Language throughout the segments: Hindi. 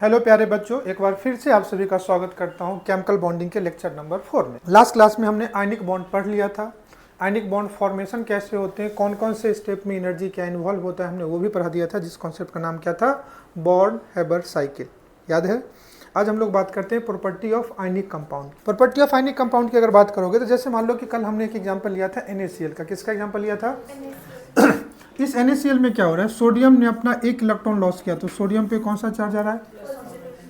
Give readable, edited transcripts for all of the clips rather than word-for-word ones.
हेलो प्यारे बच्चों, एक बार फिर से आप सभी का स्वागत करता हूं केमिकल बॉन्डिंग के लेक्चर नंबर 4 में। लास्ट क्लास में हमने आयनिक बॉन्ड पढ़ लिया था। आयनिक बॉन्ड फॉर्मेशन कैसे होते हैं, कौन कौन से स्टेप में एनर्जी क्या इन्वॉल्व होता है, हमने वो भी पढ़ा दिया था, जिस कॉन्सेप्ट का नाम क्या था, बॉर्न-हैबर साइकिल। याद है? आज हम लोग बात करते हैं property of ionic compound. Property of ionic compound की अगर बात करोगे तो जैसे मान लो कि कल हमने एक एग्जाम्पल लिया था NaCl का। किसका एग्जाम्पल लिया था? इस NaCl में क्या हो रहा है, सोडियम ने अपना 1 इलेक्ट्रॉन लॉस किया, तो सोडियम पे कौन सा चार्ज आ रहा है?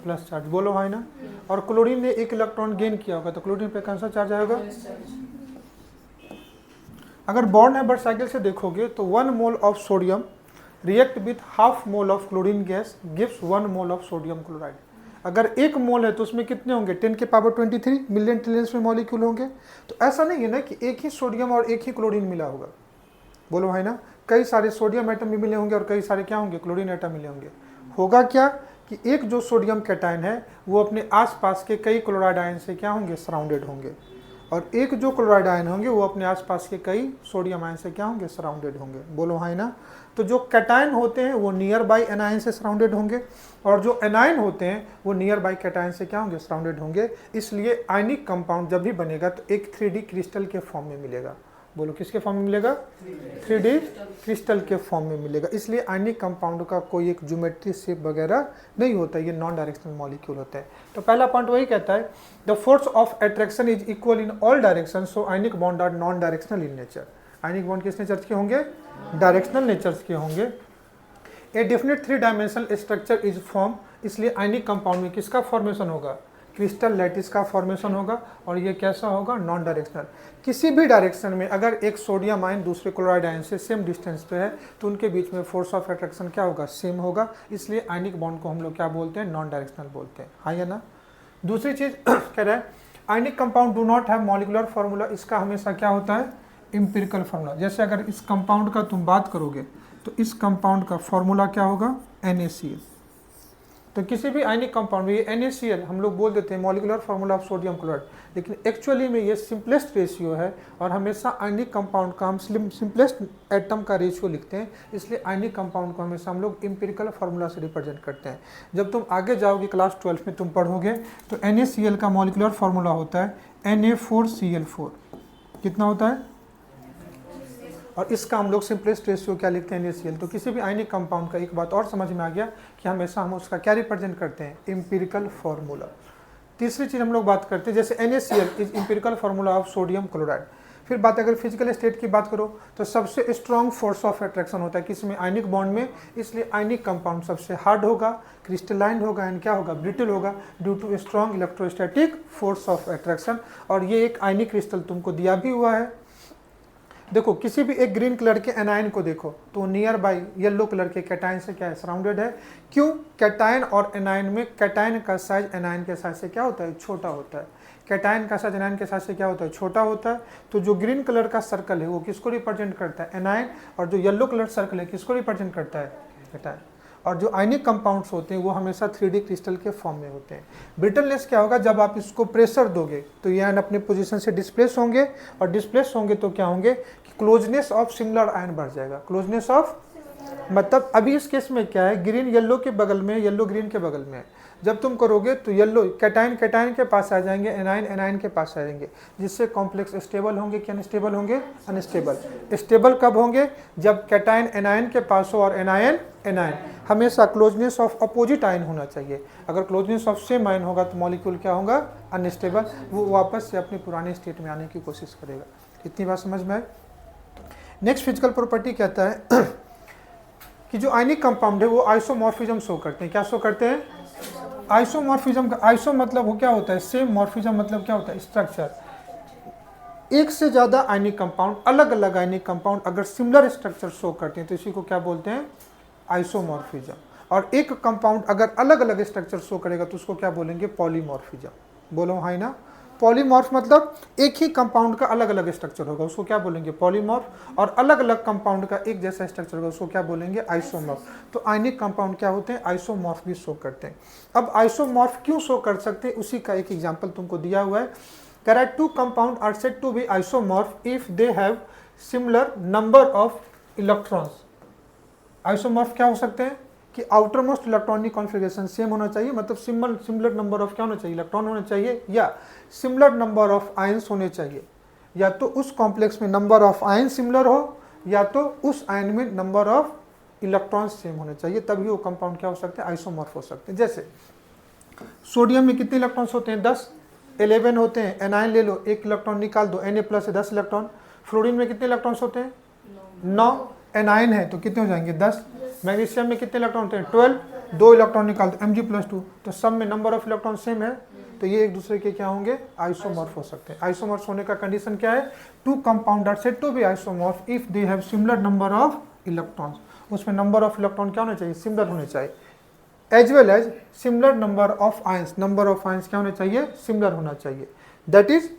Plus charge. बोलो भाई ना। और क्लोरीन ने 1 इलेक्ट्रॉन गेन किया होगा, तो क्लोरीन पे कौन सा चार्ज आएगा? अगर बॉर्न-हैबर साइकिल से देखोगे तो 1 mole of sodium react with half mole of chlorine gas gives 1 mole of sodium chloride. अगर 1 मोल है तो उसमें कितने होंगे? 10 के पावर 23 मिलियन ट्रिलियंस में मॉलिक्यूल होंगे। तो ऐसा नहीं है ना कि एक ही सोडियम और एक ही क्लोरीन मिला होगा। बोलो भाई ना। कई सारे सोडियम एटम भी मिले होंगे और कई सारे क्या होंगे? क्लोरीन एटम मिले होंगे। होगा क्या कि एक जो सोडियम कैटायन है वो अपने आसपास के कई क्लोराइड आयन से क्या होंगे? सराउंडेड होंगे। और एक जो क्लोराइड आयन होंगे वो अपने आसपास के कई सोडियम आयन से क्या होंगे? सराउंडेड होंगे। बोलो भाई ना। तो जो कैटायन होते हैं वो नियर बाई एनायन से सराउंडेड होंगे और जो एनायन होते हैं वो नियर बाई कैटायन से क्या होंगे? सराउंडेड होंगे। इसलिए आयनिक कंपाउंड जब भी बनेगा तो एक 3D क्रिस्टल के फॉर्म में मिलेगा। बोलो किसके फॉर्म में मिलेगा? 3D क्रिस्टल के फॉर्म में मिलेगा। इसलिए आयनिक कंपाउंड का कोई एक ज्योमेट्री शेप वगैरह नहीं होता, ये नॉन डायरेक्शनल मॉलिक्यूल होता है। तो पहला पॉइंट वही कहता है the force of attraction is equal in all direction, so ionic bond are non directional in nature. Ionic bond किस नेचर के होंगे? डायरेक्शनल नेचर के होंगे। A definite 3 dimensional structure is form, इसलिए आयनिक कंपाउंड में किसका फॉर्मेशन होगा? क्रिस्टल लैटिस का फॉर्मेशन होगा। और ये कैसा होगा? Non directional. किसी भी डायरेक्शन में अगर एक सोडियम आयन दूसरे क्लोराइड आयन से सेम डिस्टेंस पे है तो उनके बीच में फोर्स ऑफ अट्रैक्शन क्या होगा? सेम होगा। इसलिए आयनिक बॉन्ड को हम लोग क्या बोलते हैं? नॉन डायरेक्शनल बोलते हैं। हाँ या ना? दूसरी चीज कह रहा है ionic compound do not have molecular formula, इसका हमेशा क्या होता है? Empirical formula. जैसे अगर इस कंपाउंड का तुम बात करोगे तो इस कंपाउंड का फॉर्मूला क्या होगा? NaCl। तो किसी भी आयनिक कंपाउंड में ये NaCl हम लोग बोल देते हैं molecular formula of sodium chloride, लेकिन एक्चुअली में ये सिंपलेस्ट रेशियो है और हमेशा आयनिक कंपाउंड का हम सिंपलेस्ट एटम का रेशियो लिखते हैं। इसलिए आयनिक कंपाउंड को हमेशा हम लोग एम्पिरिकल फार्मूला से रिप्रेजेंट करते हैं। जब तुम आगे जाओगे क्लास 12 में तुम पढ़ोगे तो NaCl का मॉलिकुलर फार्मूला होता है Na4Cl4। कितना होता है? और इसका हम लोग सिंपलेस्ट रेशियो क्या लिखते हैं? NaCl। तो किसी भी आयनिक कंपाउंड का एक बात और समझ में आ गया कि हमेशा हम उसका क्या रिप्रेजेंट करते हैं? Empirical formula. तीसरी चीज हम लोग बात करते हैं जैसे NaCl is empirical formula of sodium chloride. फिर बात अगर फिजिकल स्टेट की बात करो तो सबसे स्ट्रॉन्ग फोर्स ऑफ अट्रैक्शन होता है किसमें? आयनिक बॉन्ड में। इसलिए आयनिक कंपाउंड सबसे हार्ड होगा, क्रिस्टलाइन होगा एंड क्या होगा? ब्रिटल होगा due to strong electrostatic force of attraction. और ये एक आयनिक क्रिस्टल तुमको दिया भी हुआ है। देखो किसी भी एक ग्रीन कलर के एनायन को देखो तो नियर बाई येलो कलर के कैटायन से क्या है? सराउंडेड है। क्यों? कैटायन और एनायन में कैटायन का साइज एनायन के साइज से क्या होता है? छोटा होता है। कैटायन का साइज एनायन के साइज से क्या होता है? छोटा होता है। तो जो ग्रीन कलर का सर्कल है वो किसको रिप्रेजेंट करता है? एनायन। और जो येलो कलर सर्कल है किसको रिप्रेजेंट करता है? कैटायन। और जो आयनिक कंपाउंड्स होते हैं वो हमेशा 3D क्रिस्टल के फॉर्म में होते हैं। ब्रिटलनेस क्या होगा? जब आप इसको प्रेशर दोगे तो ये आयन अपने पोजीशन से डिस्प्लेस होंगे और डिस्प्लेस होंगे तो क्या होंगे कि क्लोजनेस ऑफ सिमिलर आयन बढ़ जाएगा। क्लोजनेस ऑफ मतलब अभी इस केस में क्या है? ग्रीन येलो के बगल में, येलो ग्रीन के बगल में है। जब तुम करोगे तो येलो कैटायन कैटायन के पास आ जाएंगे, एनायन एनायन के पास आ जाएंगे, जिससे कॉम्प्लेक्स स्टेबल होंगे कि अनस्टेबल होंगे? अनस्टेबल। स्टेबल कब होंगे? जब कैटायन एनायन के पास हो और एनायन एनायन। हमेशा क्लोजनेस ऑफ अपोजिट आयन होना चाहिए। अगर क्लोजनेस ऑफ सेम आयन होगा तो मॉलिक्यूल क्या होगा? अनस्टेबल। वो वापस से अपनी पुरानी स्टेट में आने की कोशिश करेगा। इतनी बात समझ में आए? नेक्स्ट फिजिकल प्रॉपर्टी कहता है कि जो आयनिक कंपाउंड है वो आइसोमॉर्फिज्म शो करते हैं। क्या शो करते हैं? आइसोमॉर्फिज्म का आइसो मतलब वो क्या होता है? सेम। मॉर्फिज्म मतलब क्या होता है? स्ट्रक्चर। एक से ज्यादा आयनिक कंपाउंड, अलग अलग आयनिक कंपाउंड अगर सिमिलर स्ट्रक्चर शो करते हैं तो इसी को क्या बोलते हैं? आइसोमॉर्फिज्म। और एक कंपाउंड अगर अलग अलग स्ट्रक्चर शो करेगा तो उसको क्या बोलेंगे? पॉलीमॉर्फिज्म। बोलो हाई ना। पॉलीमॉर्फ मतलब एक ही कंपाउंड का अलग अलग स्ट्रक्चर होगा, उसको क्या बोलेंगे? पॉलीमॉर्फ। और अलग अलग कंपाउंड का एक जैसा स्ट्रक्चर होगा उसको क्या बोलेंगे? आइसोमॉर्फ। तो आयनिक कंपाउंड क्या होते हैं? आइसोमॉर्फ भी शो करते हैं। अब आइसोमॉर्फ क्यों शो कर सकते हैं उसी का एक एग्जाम्पल तुमको दिया हुआ है। कह रहा है 2 compound are said to be isomorph if they have similar number of electrons. Isomorph क्या हो सकते हैं? कि outermost electronic configuration same होना चाहिए, मतलब सिमिलर नंबर ऑफ क्या होना चाहिए, इलेक्ट्रॉन होना चाहिए, या सिमिलर नंबर ऑफ आयंस होने चाहिए, या तो उस कॉम्प्लेक्स में नंबर ऑफ आयन सिमिलर हो, या तो उस आयन में नंबर ऑफ इलेक्ट्रॉन्स सेम होने चाहिए, तभी वो कंपाउंड क्या हो सकते हैं, आइसोमॉर्फ हो सकते हैं। जैसे सोडियम में कितने इलेक्ट्रॉन्स होते हैं, 10, 11 होते हैं। एनायन ले लो, 1 इलेक्ट्रॉन निकाल दो, Na+ है 10 इलेक्ट्रॉन। फ्लोरीन में कितने इलेक्ट्रॉन्स होते हैं, 9, एनायन है तो कितने हो जाएंगे, 10। मैग्नीशियम में कितने इलेक्ट्रॉन होते हैं, 12, 2 इलेक्ट्रॉन निकाल दो, Mg+2, तो सब में नंबर ऑफ इलेक्ट्रॉन सेम है, तो ये एक दूसरे के क्या होंगे, आइसोमॉर्फ हो सकते हैं। आइसोमॉर्फ होने का कंडीशन क्या है, 2 compound are said to be isomorph if they have similar number of electrons, उसमें नंबर ऑफ इलेक्ट्रॉन क्या होने चाहिए, सिमिलर होने चाहिए, as well as similar number of ions, number of ions क्या होने चाहिए, सिमिलर होना चाहिए, that is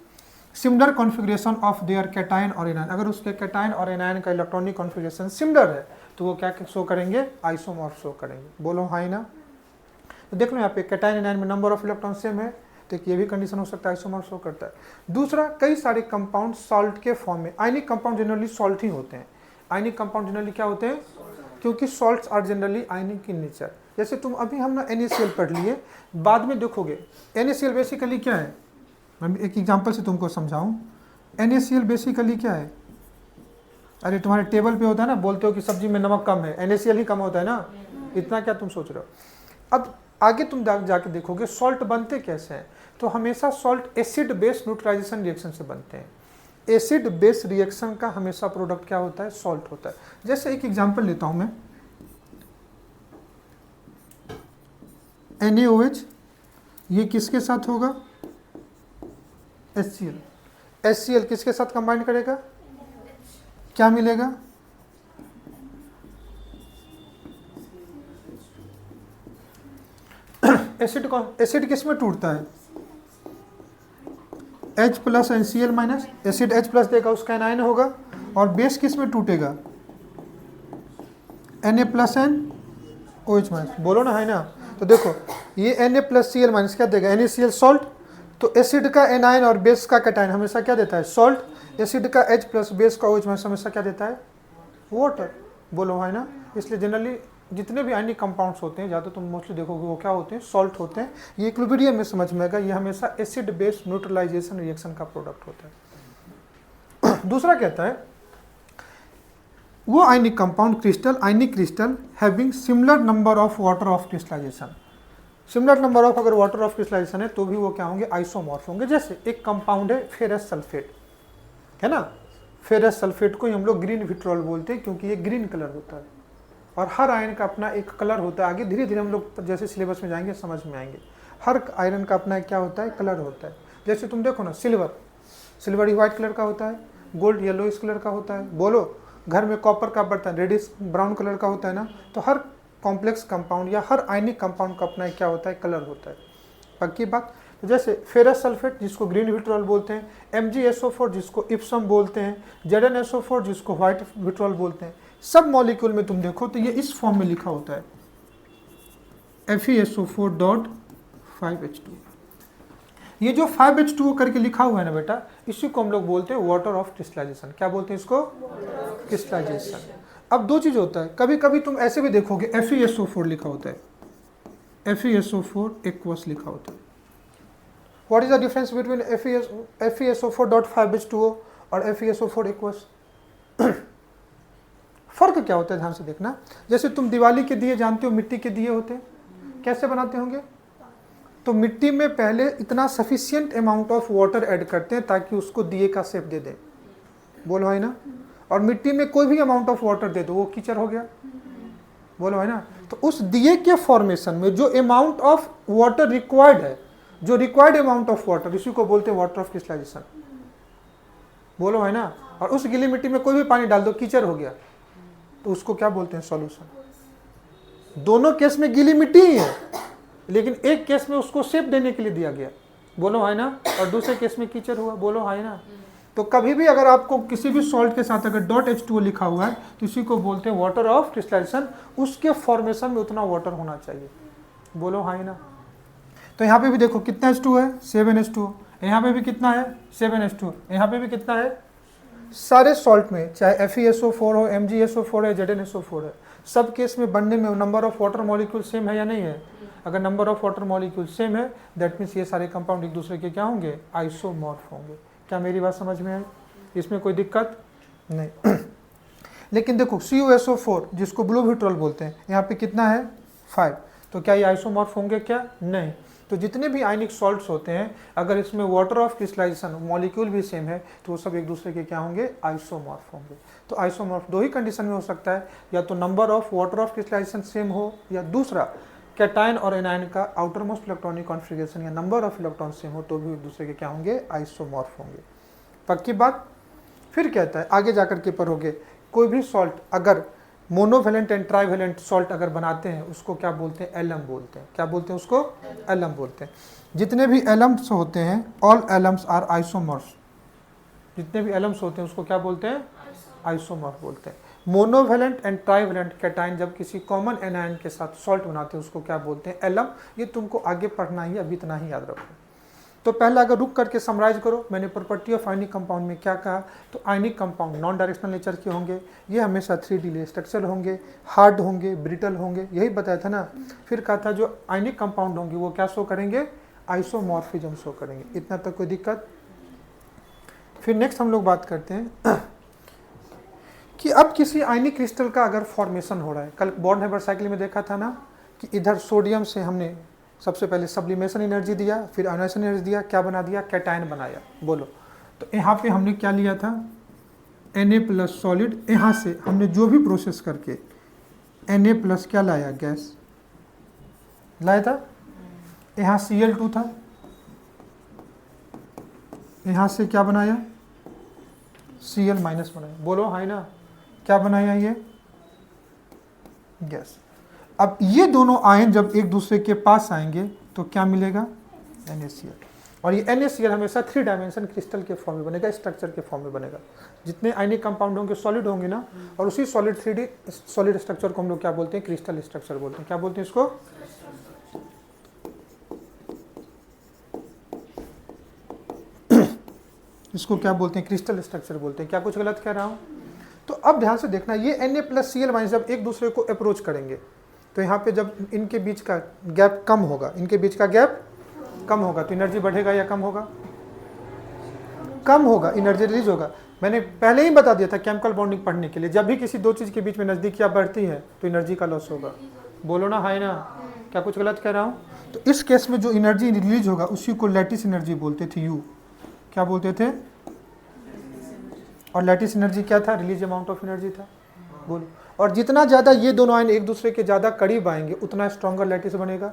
similar configuration of their cation और एनायन। अगर उसके कैटायन और एनायन का इलेक्ट्रॉनिक कॉन्फ़िगरेशन सिमिलर है तो वो क्या शो करेंगे, आइसोमॉर्फ शो करेंगे। बोलो हाँ ना। तो देख लो यहाँ पे कैटायन एनायन में नंबर ऑफ इलेक्ट्रॉन सेम है, तो ये भी कंडीशन हो सकता है, आइसोमॉर्फ शो करता है। दूसरा, कई सारे कंपाउंड सॉल्ट के फॉर्म में, आयनिक कंपाउंड जनरली सॉल्ट ही होते हैं, आयनिक कंपाउंड जनरली क्या होते हैं, क्योंकि salts are generally ionic in nature. जैसे तुम अभी हम ना NaCl पढ़ लिए, बाद में देखोगे NaCl बेसिकली क्या है, मैं एक एग्जांपल से तुमको समझाऊं। NaCl बेसिकली क्या है, अरे तुम्हारे टेबल पे होता है ना, बोलते हो कि सब्जी में नमक कम है, NaCl ही कम होता है ना, इतना क्या तुम सोच रहे हो। अब आगे तुम जाके देखोगे सॉल्ट बनते कैसे हैं, तो हमेशा salt acid base neutralization reaction से बनते हैं। एसिड बेस रिएक्शन का हमेशा प्रोडक्ट क्या होता है, सॉल्ट होता है। जैसे एक एग्जांपल लेता हूं मैं, NaOH, ये किसके साथ होगा, HCl, HCl किसके साथ कंबाइन करेगा, क्या मिलेगा, एसिड किस में टूटता है, H+ NCl-, एसिड H+ देगा, उसका एनायन होगा, और बेस किस में टूटेगा, Na+N OH-। बोलो ना, है ना। तो देखो ये Na+Cl- क्या देगा, NaCl सॉल्ट, तो एसिड का एनायन और बेस का कैटायन हमेशा क्या देता है, सॉल्ट। एसिड का H+ बेस का OH- हमेशा क्या देता है, वाटर। बोलो है ना। इसलिए जनरली जितने भी आयनिक कंपाउंड्स होते हैं, ज़्यादा तुम मोस्टली देखोगे वो क्या होते हैं, सॉल्ट होते हैं। ये इक्विलिब्रियम में समझ में आएगा, ये हमेशा एसिड बेस न्यूट्रलाइजेशन रिएक्शन का प्रोडक्ट होता है। दूसरा कहता है वो ionic compound crystal, ionic crystal having similar number of water of crystallization, similar number of अगर वाटर ऑफ क्रिस्टलाइजेशन है तो भी वो क्या होंगे, आइसोमॉर्फ होंगे। जैसे एक कंपाउंड है फेरस सल्फेट, है ना, फेरस सल्फेट को ही हम लोग ग्रीन विट्रोल बोलते हैं क्योंकि ये ग्रीन कलर होता है, और हर आयरन का अपना एक कलर होता है। आगे धीरे धीरे हम लोग जैसे सिलेबस में जाएंगे समझ में आएंगे, हर आयरन का अपना क्या होता है, कलर होता है। जैसे तुम देखो ना, सिल्वर ही व्हाइट कलर का होता है, गोल्ड येलोइश कलर का होता है। बोलो, घर में कॉपर का बर्तन रेडिश ब्राउन कलर का होता है ना। तो हर कॉम्प्लेक्स कंपाउंड या हर आयनिक कंपाउंड का अपना क्या होता है, कलर होता है। पक्की बात। तो जैसे फेरस सल्फेट जिसको ग्रीन विट्रोल बोलते हैं, MgSO4 जिसको इप्सम बोलते हैं, ZnSO4 जिसको व्हाइट विट्रोल बोलते हैं, सब मॉलिक्यूल में तुम देखो तो ये इस फॉर्म में लिखा होता है, FeSO4.5H2। ये जो 5H2O करके लिखा हुआ है ना बेटा, इसी को हम लोग बोलते हैं वाटर ऑफ क्रिस्टलाइजेशन। क्या बोलते हैं इसको, क्रिस्टलाइजेशन। अब दो चीज होता है, कभी कभी तुम ऐसे भी देखोगे FeSO4 लिखा होता है, FeSO4 एक्वस लिखा होता है। What is the difference between FeSO4.5H2O और FeSO4 एक्वस? फर्क क्या होता है, ध्यान से देखना। जैसे तुम दिवाली के दिए जानते हो, मिट्टी के दिए होते हैं, कैसे बनाते होंगे, तो मिट्टी में पहले इतना sufficient amount of water add करते हैं ताकि उसको दिए का शेप दे दें। बोलो है ना। और मिट्टी में कोई भी अमाउंट ऑफ वाटर दे दो वो कीचड़ हो गया। बोलो है ना। तो उस दिए के फॉर्मेशन में जो अमाउंट ऑफ वाटर रिक्वायर्ड है, जो रिक्वायर्ड अमाउंट ऑफ वाटर, इसी को बोलते हैं वाटर ऑफ क्रिस्टलाइजेशन। बोलो है ना। और उस गीली मिट्टी में कोई भी पानी डाल दो, कीचड़ हो गया, तो उसको क्या बोलते हैं, सॉल्यूशन। दोनों केस में गीली मिट्टी ही है, लेकिन एक केस में उसको शेप देने के लिए दिया गया। बोलो है ना। और दूसरे केस में कीचड़ हुआ। बोलो है ना। तो कभी भी अगर आपको किसी भी सॉल्ट के साथ अगर .H2O लिखा हुआ है तो इसी को बोलते हैं वाटर ऑफ क्रिस्टलाइजेशन। उसके फॉर्मेशन में उतना वाटर होना चाहिए। बोलो है ना। तो यहाँ पे भी देखो कितना H2 है, 7H2। यहाँ पे भी कितना है, 7H2। यहाँ पे भी कितना है, सारे सॉल्ट में चाहे FeSO4 हो, MgSO4 है, ZnSO4 है, सब केस में बनने में number of water molecule same है या नहीं है? अगर number of water molecule same है दैट मीन्स ये सारे कंपाउंड एक दूसरे के क्या होंगे? आइसोमॉर्फ होंगे। क्या मेरी बात समझ में आई? इसमें कोई दिक्कत नहीं। लेकिन देखो CuSO4 जिसको ब्लू विट्रोल बोलते हैं, यहाँ पे कितना है? 5। तो क्या ये आइसोमॉर्फ होंगे क्या? नहीं। तो जितने भी आयनिक सॉल्ट्स होते हैं अगर इसमें वाटर ऑफ क्रिस्टलाइजेशन मॉलिक्यूल भी सेम है तो वो सब एक दूसरे के क्या होंगे? आइसोमॉर्फ होंगे। तो आइसोमॉर्फ दो ही कंडीशन में हो सकता है, या तो number of water of crystallization same हो, या दूसरा कैटायन और एनायन का आउटर मोस्ट इलेक्ट्रॉनिक कॉन्फिगरेशन या नंबर ऑफ इलेक्ट्रॉन सेम हो तो भी एक दूसरे के क्या होंगे? आइसोमॉर्फ होंगे। पक्की बात? फिर कहता है आगे जाकर के पढ़ोगे, कोई भी सॉल्ट अगर मोनोवेलेंट एंड ट्राइवेलेंट सॉल्ट अगर बनाते हैं उसको क्या बोलते हैं? एलम बोलते हैं। क्या बोलते हैं उसको? एलम बोलते हैं। जितने भी एलम्स होते हैं ऑल एलम्स आर आइसोमॉर्फ्स। जितने भी एलम्स होते हैं उसको क्या बोलते हैं? आइसोमॉर्फ बोलते हैं। मोनोवेलेंट एंड ट्राइवेलेंट कैटायन जब किसी कॉमन एनायन के साथ सॉल्ट बनाते हैं उसको क्या बोलते हैं? एलम। ये तुमको आगे पढ़ना ही, अभी इतना ही याद रखो। तो पहला अगर रुक करके समराइज करो, मैंने प्रॉपर्टी ऑफ आयनिक कंपाउंड में क्या कहा? तो ionic compound non directional nature के होंगे, ये हमेशा 3D स्ट्रक्चर होंगे, हार्ड होंगे, ब्रिटल होंगे, यही बताया था ना। फिर कहा था जो आयनिक कंपाउंड होंगे वो क्या शो करेंगे? आइसोमॉर्फिज्म शो करेंगे। इतना तक कोई दिक्कत? फिर नेक्स्ट हम लोग बात करते हैं कि अब किसी आयनिक क्रिस्टल का अगर फॉर्मेशन हो रहा है, कल बॉर्न-हाइबर साइकिल में देखा था ना कि इधर सोडियम से हमने सबसे पहले सब्लिमेशन एनर्जी दिया, फिर आयोनाइजेशन एनर्जी दिया, क्या बना दिया? कैटायन बनाया। बोलो, तो यहाँ पे हमने क्या लिया था? Na+ solid. यहाँ से हमने जो भी प्रोसेस करके Na+ क्या लाया? गैस लाया था। यहाँ Cl2 था, यहाँ से क्या बनाया? Cl- बनाया। बोलो हाय ना, क्या बनाया? ये गैस। अब ये दोनों आयन जब एक दूसरे के पास आएंगे तो क्या मिलेगा? NaCl। और ये NaCl हमेशा 3 डायमेंशन क्रिस्टल के फॉर्म में बनेगा, स्ट्रक्चर के फॉर्म में बनेगा। जितने आयनिक कंपाउंड होंगे सॉलिड होंगे ना, और उसी सॉलिड 3D सॉलिड स्ट्रक्चर को हम लोग क्या बोलते हैं? क्रिस्टल स्ट्रक्चर बोलते हैं। क्या बोलते हैं इसको? इसको क्या बोलते हैं? क्रिस्टल स्ट्रक्चर बोलते हैं। क्या कुछ गलत कह रहा हूँ? तो अब ध्यान से देखना, ये Na+Cl- जब एक दूसरे को अप्रोच करेंगे तो यहाँ पे जब इनके बीच का गैप कम होगा, इनके बीच का गैप कम होगा तो एनर्जी बढ़ेगा या कम होगा? कम होगा, एनर्जी रिलीज होगा। मैंने पहले ही बता दिया था केमिकल बॉन्डिंग पढ़ने के लिए, जब भी किसी दो चीज़ के बीच में नज़दीकियाँ बढ़ती हैं तो एनर्जी का लॉस होगा। बोलो ना हाय ना, क्या कुछ गलत कह रहा हूँ? तो इस केस में जो एनर्जी रिलीज होगा उसी को लैटिस एनर्जी बोलते थे। यू क्या बोलते थे? और लैटिस एनर्जी क्या था? रिलीज अमाउंट ऑफ एनर्जी था। बोलो, और जितना ज़्यादा ये दोनों आयन एक दूसरे के ज़्यादा करीब आएंगे उतना स्ट्रॉन्गर लैटिस बनेगा।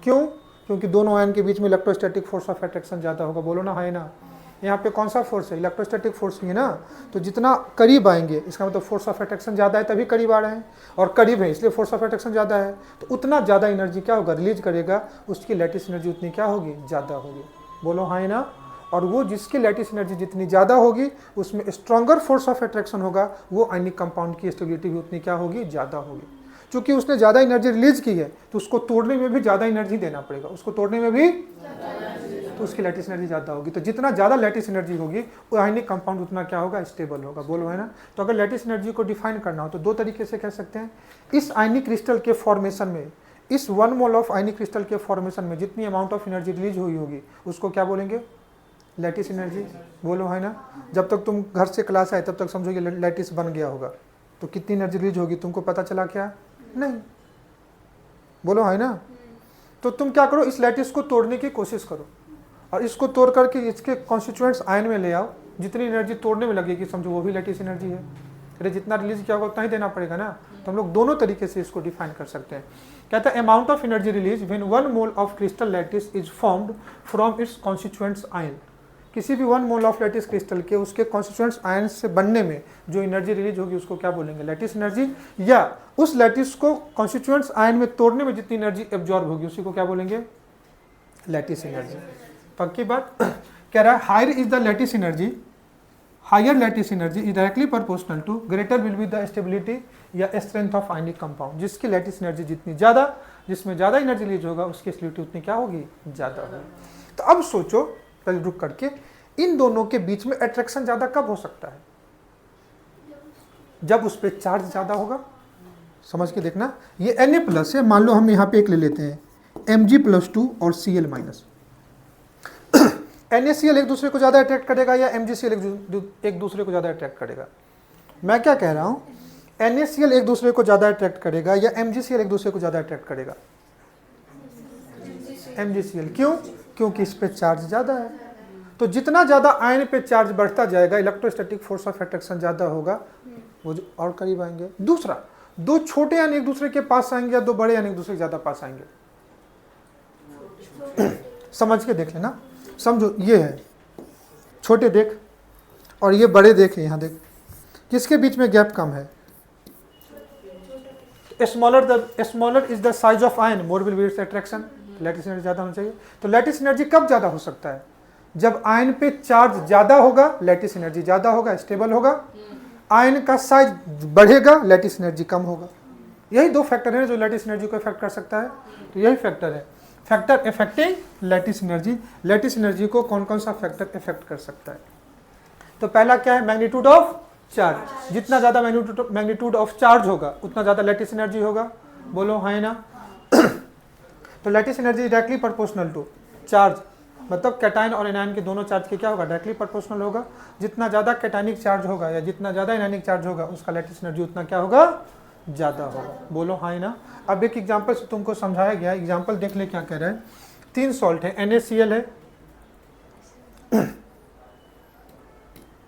क्यों? क्योंकि दोनों आयन के बीच में इलेक्ट्रोस्टैटिक फोर्स ऑफ अट्रैक्शन ज़्यादा होगा। बोलो ना हाय ना, यहाँ पे कौन सा फोर्स है? इलेक्ट्रोस्टैटिक फोर्स ही है ना। तो जितना करीब आएंगे इसका मतलब फोर्स ऑफ अट्रैक्शन ज़्यादा है तभी करीब आ रहे हैं, और करीब है इसलिए फोर्स ऑफ अट्रैक्शन ज़्यादा है, तो उतना ज़्यादा एनर्जी क्या होगा? रिलीज करेगा, उसकी लैटिस एनर्जी उतनी क्या होगी? ज़्यादा होगी। बोलो हाय ना। और वो जिसकी लैटिस एनर्जी जितनी ज़्यादा होगी उसमें स्ट्रॉन्गर फोर्स ऑफ अट्रैक्शन होगा, वो आयनिक कंपाउंड की स्टेबिलिटी भी उतनी क्या होगी? ज़्यादा होगी। क्योंकि उसने ज़्यादा एनर्जी रिलीज की है तो उसको तोड़ने में भी ज़्यादा एनर्जी देना पड़ेगा, उसको तोड़ने में भी तो उसकी लैटिस एनर्जी ज़्यादा होगी। तो जितना ज़्यादा लैटिस एनर्जी होगी वो आयनिक कंपाउंड उतना क्या होगा? स्टेबल होगा। बोलो है ना। तो अगर लैटिस एनर्जी को डिफाइन करना हो तो दो तरीके से कह सकते हैं। इस आयनिक क्रिस्टल के फॉर्मेशन में, इस 1 मोल ऑफ आयनिक क्रिस्टल के फॉर्मेशन में जितनी अमाउंट ऑफ एनर्जी रिलीज हुई होगी उसको क्या बोलेंगे? Lattice energy. बोलो है ना। जब तक तुम घर से क्लास आए तब तक समझो कि लैटिस बन गया होगा, तो कितनी एनर्जी रिलीज होगी तुमको पता चला क्या? नहीं। बोलो है ना। तो तुम क्या करो, इस लैटिस को तोड़ने की कोशिश करो और इसको तोड़ करके इसके कॉन्स्टिट्यूएंट्स आयन में ले आओ। जितनी एनर्जी तोड़ने में लगेगी समझो वो भी लैटिस एनर्जी है। अरे जितना रिलीज किया होगा उतना ही देना पड़ेगा ना। तो हम लोग दोनों तरीके से इसको डिफाइन कर सकते हैं। कहता है amount of energy release when 1 mole of crystal lattice is formed from its constituents ion. किसी भी 1 मोल ऑफ लैटिस क्रिस्टल के उसके कॉन्स्टिट्यूएंट्स आयन से बनने में जो एनर्जी रिलीज होगी उसको क्या बोलेंगे? Lattice energy. या उस लैटिस को कॉन्स्टिट्यूएंट्स आयन में तोड़ने में जितनी एनर्जी एब्जॉर्ब होगी उसी को क्या बोलेंगे? Lattice energy. पक्की बात। कह रहा है higher is the lattice energy, higher lattice energy is directly proportional to greater will be the stability या स्ट्रेंथ ऑफ आयनिक कंपाउंड। जिसकी लैटिस एनर्जी जितनी ज़्यादा, जिसमें ज़्यादा एनर्जी रिलीज होगा उसकी स्टेबिलिटी उतनी क्या होगी? ज़्यादा होगी। तो अब सोचो, पहले रुक करके, इन दोनों के बीच में अट्रैक्शन ज़्यादा कब हो सकता है? जब उस पर चार्ज ज़्यादा होगा। समझ के देखना, ये Na प्लस है, मान लो हम यहाँ पे एक ले लेते हैं Mg+2 और Cl माइनस। NaCl एक दूसरे को ज़्यादा अट्रैक्ट करेगा या MgCl एक दूसरे को ज़्यादा अट्रैक्ट करेगा? मैं क्या कह रहा हूँ, NaCl एक दूसरे को ज़्यादा अट्रैक्ट करेगा या MgCl एक दूसरे को ज़्यादा अट्रैक्ट करेगा? MgCl। क्यों? क्योंकि इस पे चार्ज ज़्यादा है। तो जितना ज़्यादा आयन पे चार्ज बढ़ता जाएगा, इलेक्ट्रोस्टैटिक फोर्स ऑफ अट्रैक्शन ज़्यादा होगा, वो और करीब आएंगे। दूसरा, दो छोटे आयन एक दूसरे के पास आएंगे या दो बड़े आयन एक दूसरे के ज़्यादा पास आएंगे? समझ के देख लेना, समझो ये है छोटे देख और ये बड़े देख, यहाँ देख, किसके बीच में गैप कम है? Smaller is the size of ion, more will B it's attraction. Lattice energy ज़्यादा होना चाहिए। तो लैटिस एनर्जी कब ज़्यादा हो सकता है? जब आयन पे चार्ज ज़्यादा होगा, लैटिस एनर्जी ज़्यादा होगा, स्टेबल होगा। आयन का साइज बढ़ेगा, लैटिस एनर्जी कम होगा। यही दो फैक्टर हैं जो लैटिस एनर्जी को इफेक्ट कर सकता है। तो यही फैक्टर है, factor affecting lattice energy. Lattice energy को कौन कौन सा फैक्टर इफेक्ट कर सकता है? तो पहला क्या है? Magnitude of charge. जितना ज़्यादा मैग्नीट्यूड ऑफ चार्ज होगा उतना ज़्यादा लैटिस एनर्जी होगा। बोलो हाँ ना? तो lattice energy directly proportional to charge, मतलब कैटायन और एनायन के दोनों चार्ज के क्या होगा? डायरेक्टली प्रोपोर्शनल होगा। जितना ज़्यादा कैटायनिक चार्ज होगा या जितना ज़्यादा एनायनिक चार्ज होगा उसका लैटिस एनर्जी उतना क्या होगा? ज़्यादा होगा। बोलो हाँ ना? अब एक एग्जाम्पल से तुमको समझाया गया, एग्जाम्पल देख ले क्या कह रहा है। 3 सॉल्ट है, NaCl है,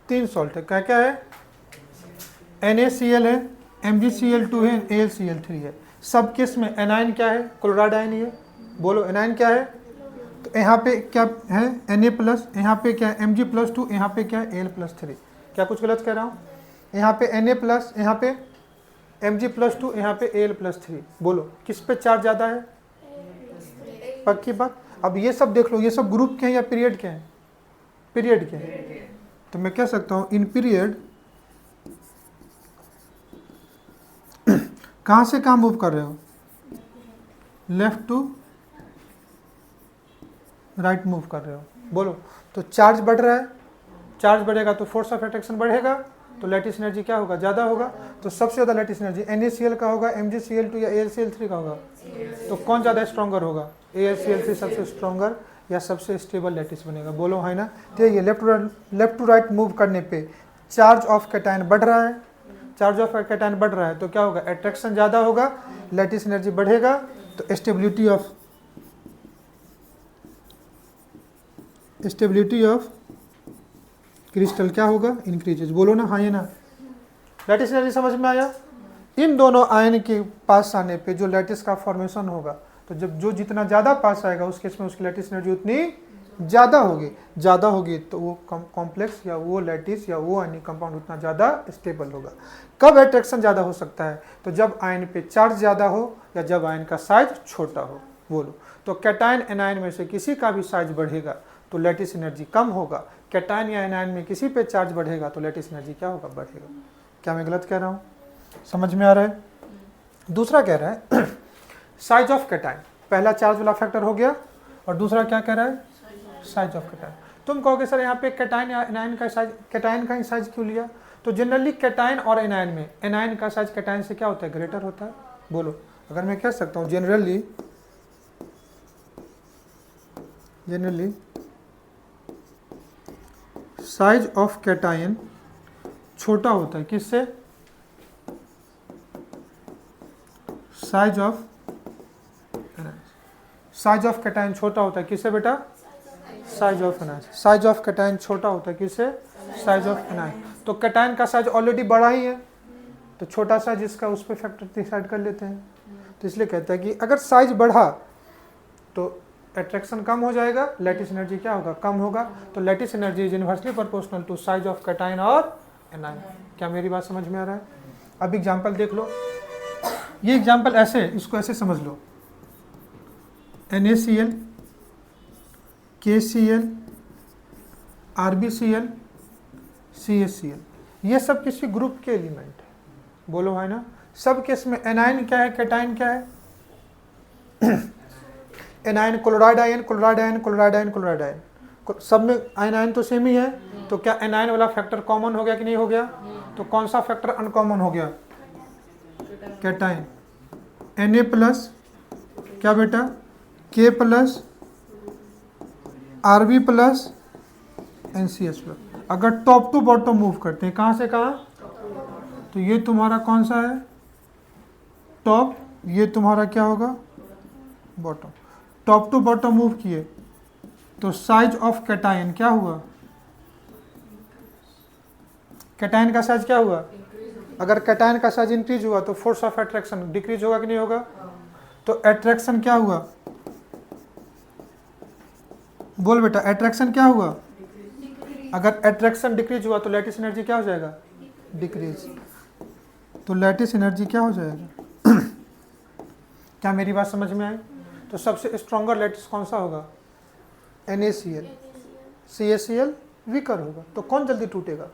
3 सॉल्ट है, क्या क्या है? NaCl है, MgCl2 है, AlCl3 है। सब केस में एनायन क्या है? क्लोराइड आयन है। बोलो एनायन क्या है? तो यहाँ पे क्या है? Na प्लस, यहाँ पे क्या है? Mg+2, यहाँ पे क्या है? Al+3। क्या कुछ गलत कह रहा हूँ? यहाँ पे Na प्लस, यहाँ पे Mg+2, यहाँ पे Al+3। बोलो किस पे चार्ज ज़्यादा है? पक्की बात। अब ये सब देख लो, ये सब ग्रुप के हैं या पीरियड के हैं? पीरियड के हैं। तो मैं कह सकता हूँ इन पीरियड कहाँ से कहाँ मूव कर रहे हो? लेफ्ट टू राइट मूव कर रहे हो। बोलो, तो चार्ज बढ़ रहा है, चार्ज बढ़ेगा तो फोर्स ऑफ अट्रैक्शन बढ़ेगा, तो लैटिस एनर्जी क्या होगा? ज़्यादा होगा। तो सबसे ज़्यादा लैटिस एनर्जी NaCl का होगा, MgCl2 या AlCl3 का होगा? तो कौन ज़्यादा स्ट्रॉन्गर होगा? AlCl3 सबसे स्ट्रॉन्गर या सबसे स्टेबल लैटिस बनेगा। बोलो है ना? तो ये लेफ्ट टू राइट मूव करने पे चार्ज ऑफ कैटायन बढ़ रहा है, चार्ज ऑफ कैटायन बढ़ रहा है तो क्या होगा? अट्रैक्शन ज़्यादा होगा, लैटिस एनर्जी बढ़ेगा, तो स्टेबिलिटी ऑफ क्रिस्टल क्या होगा? इंक्रीजेज। बोलो ना हाँ या ना? लैटिस एनर्जी समझ में आया? इन दोनों आयन के पास आने पे जो लैटिस का फॉर्मेशन होगा, तो जब जो जितना ज़्यादा पास आएगा उस केस में उसकी लैटिस एनर्जी उतनी ज़्यादा होगी तो वो कॉम्प्लेक्स या वो लैटिस या वो आयनिक कंपाउंड उतना ज़्यादा स्टेबल होगा। कब अट्रैक्शन ज़्यादा हो सकता है? तो जब आयन पे चार्ज ज़्यादा हो या जब आयन का साइज छोटा हो। बोलो, तो कैटायन एनायन में से किसी का भी साइज बढ़ेगा तो लैटिस एनर्जी कम होगा, कैटायन या एनायन में किसी पे चार्ज बढ़ेगा तो लैटिस एनर्जी क्या होगा? बढ़ेगा। क्या मैं गलत कह रहा हूँ? समझ में आ रहा है? दूसरा कह रहा है साइज ऑफ कैटायन। पहला चार्ज वाला फैक्टर हो गया और दूसरा क्या कह रहा है? Size of cation. तुम कहोगे सर यहाँ पे कैटायन या एनायन का साइज, कैटायन का ही साइज क्यों लिया? तो जनरली कैटायन और एनायन में एनायन का साइज कैटायन से क्या होता है? ग्रेटर होता है। बोलो, अगर मैं कह सकता हूँ जनरली साइज ऑफ कैटायन छोटा होता है, किससे? साइज ऑफ कैटायन छोटा होता है, किससे बेटा? Size of anion. Size of cation छोटा होता है, किससे? Size of anion. तो कैटायन का साइज ऑलरेडी बड़ा ही है, तो छोटा साइज इसका उस पर फैक्टर डिसाइड कर लेते हैं। तो इसलिए कहता है कि अगर साइज बढ़ा तो अट्रैक्शन कम हो जाएगा, लैटिस एनर्जी क्या होगा? कम होगा। तो lattice energy is inversely proportional to size of cation और एनायन। क्या मेरी बात समझ में आ रहा है? अब एग्जांपल देख लो, ये एग्जांपल ऐसे, इसको ऐसे समझ लो, NaCl, KCl, RbCl, CaCl, ये सब किसी ग्रुप के एलिमेंट है। बोलो है ना? सब केस में एनायन क्या है, कैटायन क्या है? Anion chloride ion, chloride ion, chloride ion, chloride ion, सब में आयन तो सेम ही है। तो क्या एनायन वाला फैक्टर कॉमन हो गया कि नहीं हो गया? तो कौन सा फैक्टर अनकॉमन हो गया? कैटाइन, Na प्लस क्या बेटा K plus Rb plus NCS plus. अगर टॉप टू बॉटम मूव करते हैं, कहाँ से कहाँ, तो ये तुम्हारा कौन सा है टॉप, ये तुम्हारा क्या होगा bottom. Top to bottom move किए तो साइज ऑफ कैटाइन क्या हुआ, कैटाइन का साइज क्या हुआ, अगर कैटाइन का साइज इंक्रीज हुआ तो फोर्स ऑफ अट्रैक्शन डिक्रीज होगा कि नहीं होगा, तो अट्रैक्शन क्या हुआ, बोल बेटा अट्रैक्शन क्या हुआ, अगर अट्रैक्शन डिक्रीज हुआ तो लैटिस एनर्जी क्या हो जाएगा, डिक्रीज, तो लैटिस एनर्जी क्या हो जाएगा क्या मेरी बात समझ में आई। तो सबसे स्ट्रॉन्गर लैटिस कौन सा होगा, NaCl, CaCl वीकर होगा, तो कौन जल्दी टूटेगा,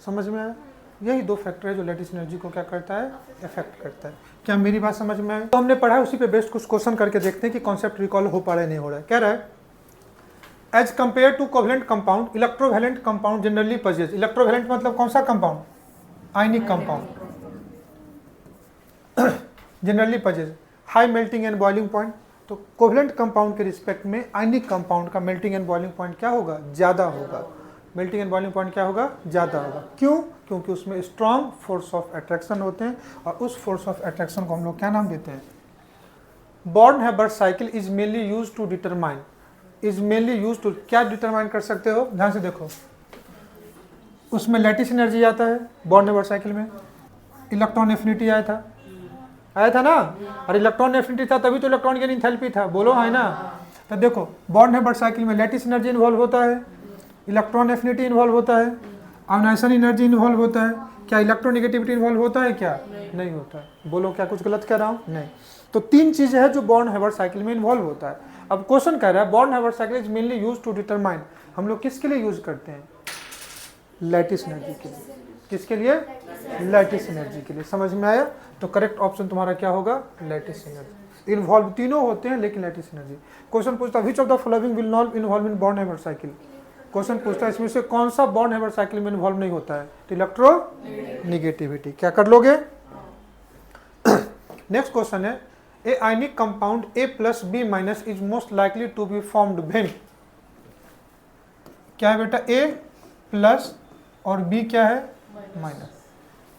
समझ में आया। यही दो फैक्टर है जो लैटिस एनर्जी को क्या करता है, इफेक्ट करता है। क्या मेरी बात समझ में आई। तो हमने पढ़ा है, उसी पे बेस्ड कुछ क्वेश्चन करके देखते हैं कि कॉन्सेप्ट रिकॉल हो पा रहा है नहीं हो रहा है। कह रहा है as compare to covalent compound electrovalent compound generally possess, electrovalent मतलब कौन सा compound, ionic compound, generally possess high melting and boiling point. तो कोवेलेंट कंपाउंड के रिस्पेक्ट में आयनिक कंपाउंड का मेल्टिंग एंड बॉइलिंग पॉइंट क्या होगा, ज़्यादा होगा, मेल्टिंग एंड बॉइलिंग पॉइंट क्या होगा, ज़्यादा होगा। क्यों, क्योंकि उसमें स्ट्रॉन्ग फोर्स ऑफ अट्रैक्शन होते हैं, और उस फोर्स ऑफ अट्रैक्शन को हम लोग क्या नाम देते हैं, Born Haber cycle is mainly use to determine, is mainly use to, क्या डिटरमाइन कर सकते हो, ध्यान से देखो, उसमें लैटिस एनर्जी आता है बॉर्न-हैबर साइकिल में, इलेक्ट्रॉन एफिनिटी आया था ना, और इलेक्ट्रॉन एफिनिटी था तभी तो इलेक्ट्रॉन गेन एंथैल्पी था, बोलो है ना। तो देखो बॉर्न-हैबर साइकिल में लैटिस एनर्जी इन्वॉल्व होता है, इलेक्ट्रॉन एफिनिटी इन्वॉल्व होता है, आयोनाइजेशन एनर्जी इन्वॉल्व होता है, क्या इलेक्ट्रोनेगेटिविटी इन्वॉल्व होता है, क्या नहीं होता है, बोलो क्या कुछ गलत कह रहा हूँ, नहीं। तो तीन चीजें हैं जो बॉर्न-हैबर साइकिल में इन्वॉल्व होता है। अब क्वेश्चन कह रहा है Born Haber cycle is mainly use to determine, हम लोग किसके लिए यूज करते हैं, लैटिस एनर्जी के लिए, किसके लिए, लैटिस एनर्जी के लिए, समझ में आया। तो करेक्ट ऑप्शन तुम्हारा क्या होगा, लैटिस एनर्जी। इन्वॉल्व तीनों होते हैं लेकिन लैटिस एनर्जी। क्वेश्चन पूछता which of the following will not involve in born-Haber cycle, question पूछता है इसमें से कौन सा बॉर्न-हैबर साइकिल में इन्वॉल्व नहीं होता है, तो इलेक्ट्रो नेगेटिविटी, क्या कर लोगे। नेक्स्ट क्वेश्चन है a ionic compound A plus B minus is most likely to be formed when, क्या है बेटा A प्लस और B क्या है माइनस,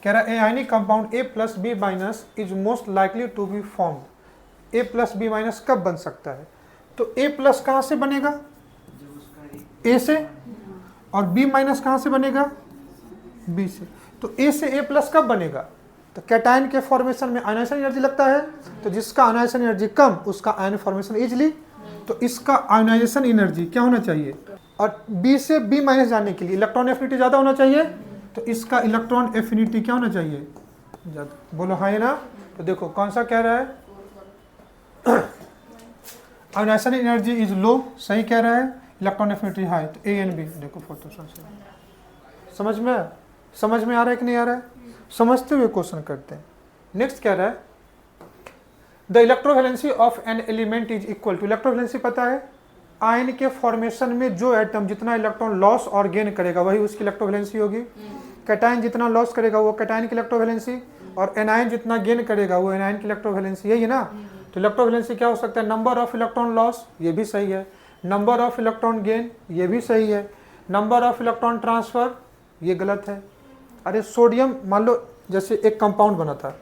कह रहा है a ionic compound A plus B minus is most likely to be formed, A plus B minus कब बन सकता है, तो A प्लस कहाँ से बनेगा, A से, और B माइनस कहाँ से बनेगा, B से। तो A से A प्लस कब बनेगा, तो कैटायन के फॉर्मेशन में आयनाइजेशन एनर्जी लगता है, तो जिसका आयनाइजेशन एनर्जी कम उसका आयन फॉर्मेशन इजली, तो इसका आयनाइजेशन एनर्जी क्या होना चाहिए, और B से B माइनस जाने के लिए इलेक्ट्रॉन एफिनिटी ज़्यादा होना चाहिए, तो इसका इलेक्ट्रॉन एफिनिटी क्या होना चाहिए, ज़्यादा, बोलो हाँ है ना। तो देखो कौन सा कह रहा है आयनाइजेशन एनर्जी इज लो, सही कह रहा है, इलेक्ट्रॉन एफिनिटी हाई, तो A एंड B, देखो फोटो समझ में आ रहा है कि नहीं आ रहा है, समझते हुए क्वेश्चन करते हैं। नेक्स्ट कह रहा है the electrovalency of an element is equal to, electrovalency पता है, आयन के फॉर्मेशन में जो एटम जितना इलेक्ट्रॉन लॉस और गेन करेगा वही उसकी इलेक्ट्रोवैलेंसी होगी, कैटायन जितना लॉस करेगा वो कैटायन की इलेक्ट्रोवैलेंसी, और एनायन जितना गेन करेगा वो एनायन की इलेक्ट्रोवैलेंसी, यही है ना। तो इलेक्ट्रोवैलेंसी क्या हो सकता है, नंबर ऑफ इलेक्ट्रॉन लॉस, ये भी सही है, नंबर ऑफ इलेक्ट्रॉन गेन, ये भी सही है, नंबर ऑफ इलेक्ट्रॉन ट्रांसफर, ये गलत है। अरे सोडियम मान लो जैसे एक कंपाउंड बना था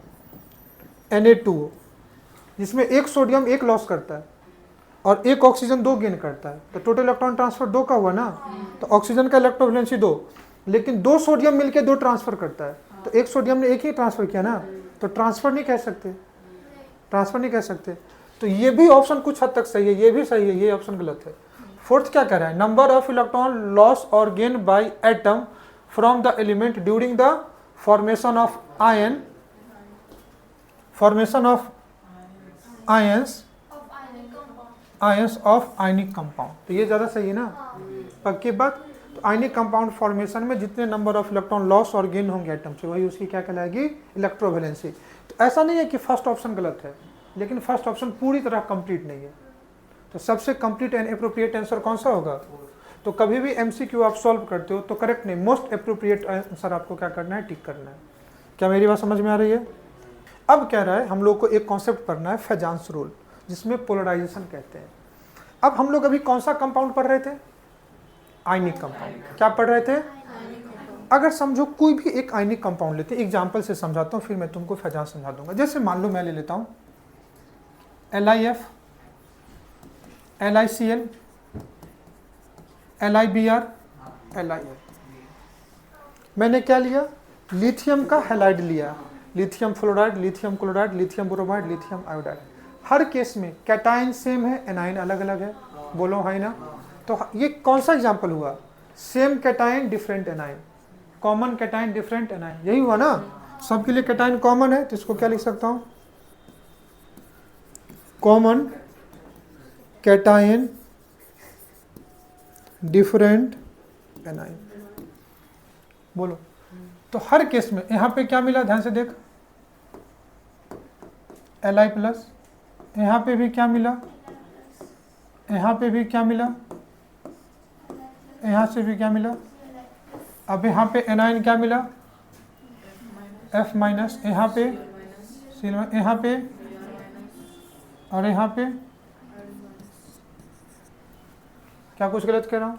Na2O, जिसमें एक सोडियम एक लॉस करता है और एक ऑक्सीजन दो गेन करता है, तो टोटल इलेक्ट्रॉन ट्रांसफर दो का हुआ ना, तो ऑक्सीजन का इलेक्ट्रोवैलेंसी दो, लेकिन दो सोडियम मिलके दो ट्रांसफर करता है, तो एक सोडियम ने एक ही ट्रांसफर किया ना, तो ट्रांसफर नहीं कह सकते, तो ये भी ऑप्शन कुछ हद तक सही है, ये भी सही है, ये ऑप्शन गलत है। फोर्थ क्या कह रहा है, नंबर ऑफ इलेक्ट्रॉन लॉस और gain by atom from the element during the formation of ions of ionic compound, तो ये ज़्यादा सही है ना, पक्की बात। तो आयनिक कंपाउंड फॉर्मेशन में जितने नंबर ऑफ इलेक्ट्रॉन लॉस और गेन होंगे एटम से वही उसकी क्या कहलाएगी, इलेक्ट्रोवैलेंसी। तो ऐसा नहीं है कि फर्स्ट ऑप्शन गलत है, लेकिन फर्स्ट ऑप्शन पूरी तरह कंप्लीट नहीं है, तो सबसे कंप्लीट एंड एप्रोप्रिएट आंसर कौन सा होगा। तो कभी भी MCQ आप सॉल्व करते हो तो करेक्ट नहीं, मोस्ट एप्रोप्रिएट आंसर आपको क्या करना है, टिक करना है। क्या मेरी बात समझ में आ रही है? अब कह रहा है हम लोग को एक कॉन्सेप्ट पढ़ना है फेजांस रूल, जिसमें पोलराइजेशन कहते हैं। अब हम लोग अभी कौन सा कंपाउंड पढ़ रहे थे? Ionic compound. क्या पढ़ रहे थे? अगर समझो कोई भी एक आयनिक कंपाउंड लेते हैं, एग्जाम्पल से समझाता हूँ, फिर मैं तुमको फेजांस समझा दूंगा। जैसे मान लो मैं ले लेता हूँ LiF, LiCl, LiBr, LiL। मैंने क्या लिया? लिथियम का हैलाइड लिया, lithium fluoride, lithium chloride, lithium bromide, lithium iodide. हर केस में कैटाइन सेम है, एनाइन अलग अलग है। बोलो है ना? तो ये कौन सा एग्जाम्पल हुआ? Same cation different A9, common cation different A9, यही हुआ ना? सबके लिए कैटाइन कॉमन है, तो इसको क्या लिख सकता हूं? Common cation different A9. बोलो। तो हर केस में यहां पे क्या मिला? ध्यान से देख, Li प्लस, यहां पे भी क्या मिला? यहां पे भी क्या मिला? यहां से भी क्या मिला? अब यहाँ पे एनाइन क्या मिला? F माइनस, यहाँ पे सिल्वर, यहाँ पे और यहाँ पे क्या कुछ गलत कह रहा हूँ?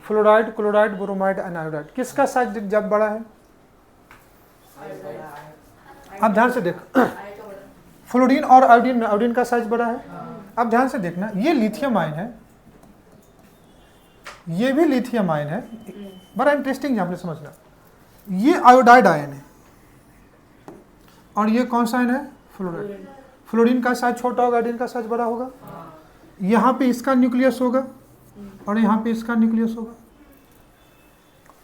Fluoride, chloride, bromide, and iodide. किसका साइज जब बड़ा है? अब ध्यान से देख, फ्लोरीन और आयोडीन में आयोडीन का साइज बड़ा है। अब ध्यान से देखना, ये लिथियम आयन है, ये भी लिथियम आयन है। बड़ा इंटरेस्टिंग एग्जाम्पल समझना। ये आयोडाइड आयन है और ये कौन सा आयन है? फ्लोराइड। फ्लोरीन का साइज छोटा होगा, आयोडीन का साइज बड़ा होगा। यहाँ पे इसका न्यूक्लियस होगा और यहाँ पे इसका न्यूक्लियस होगा।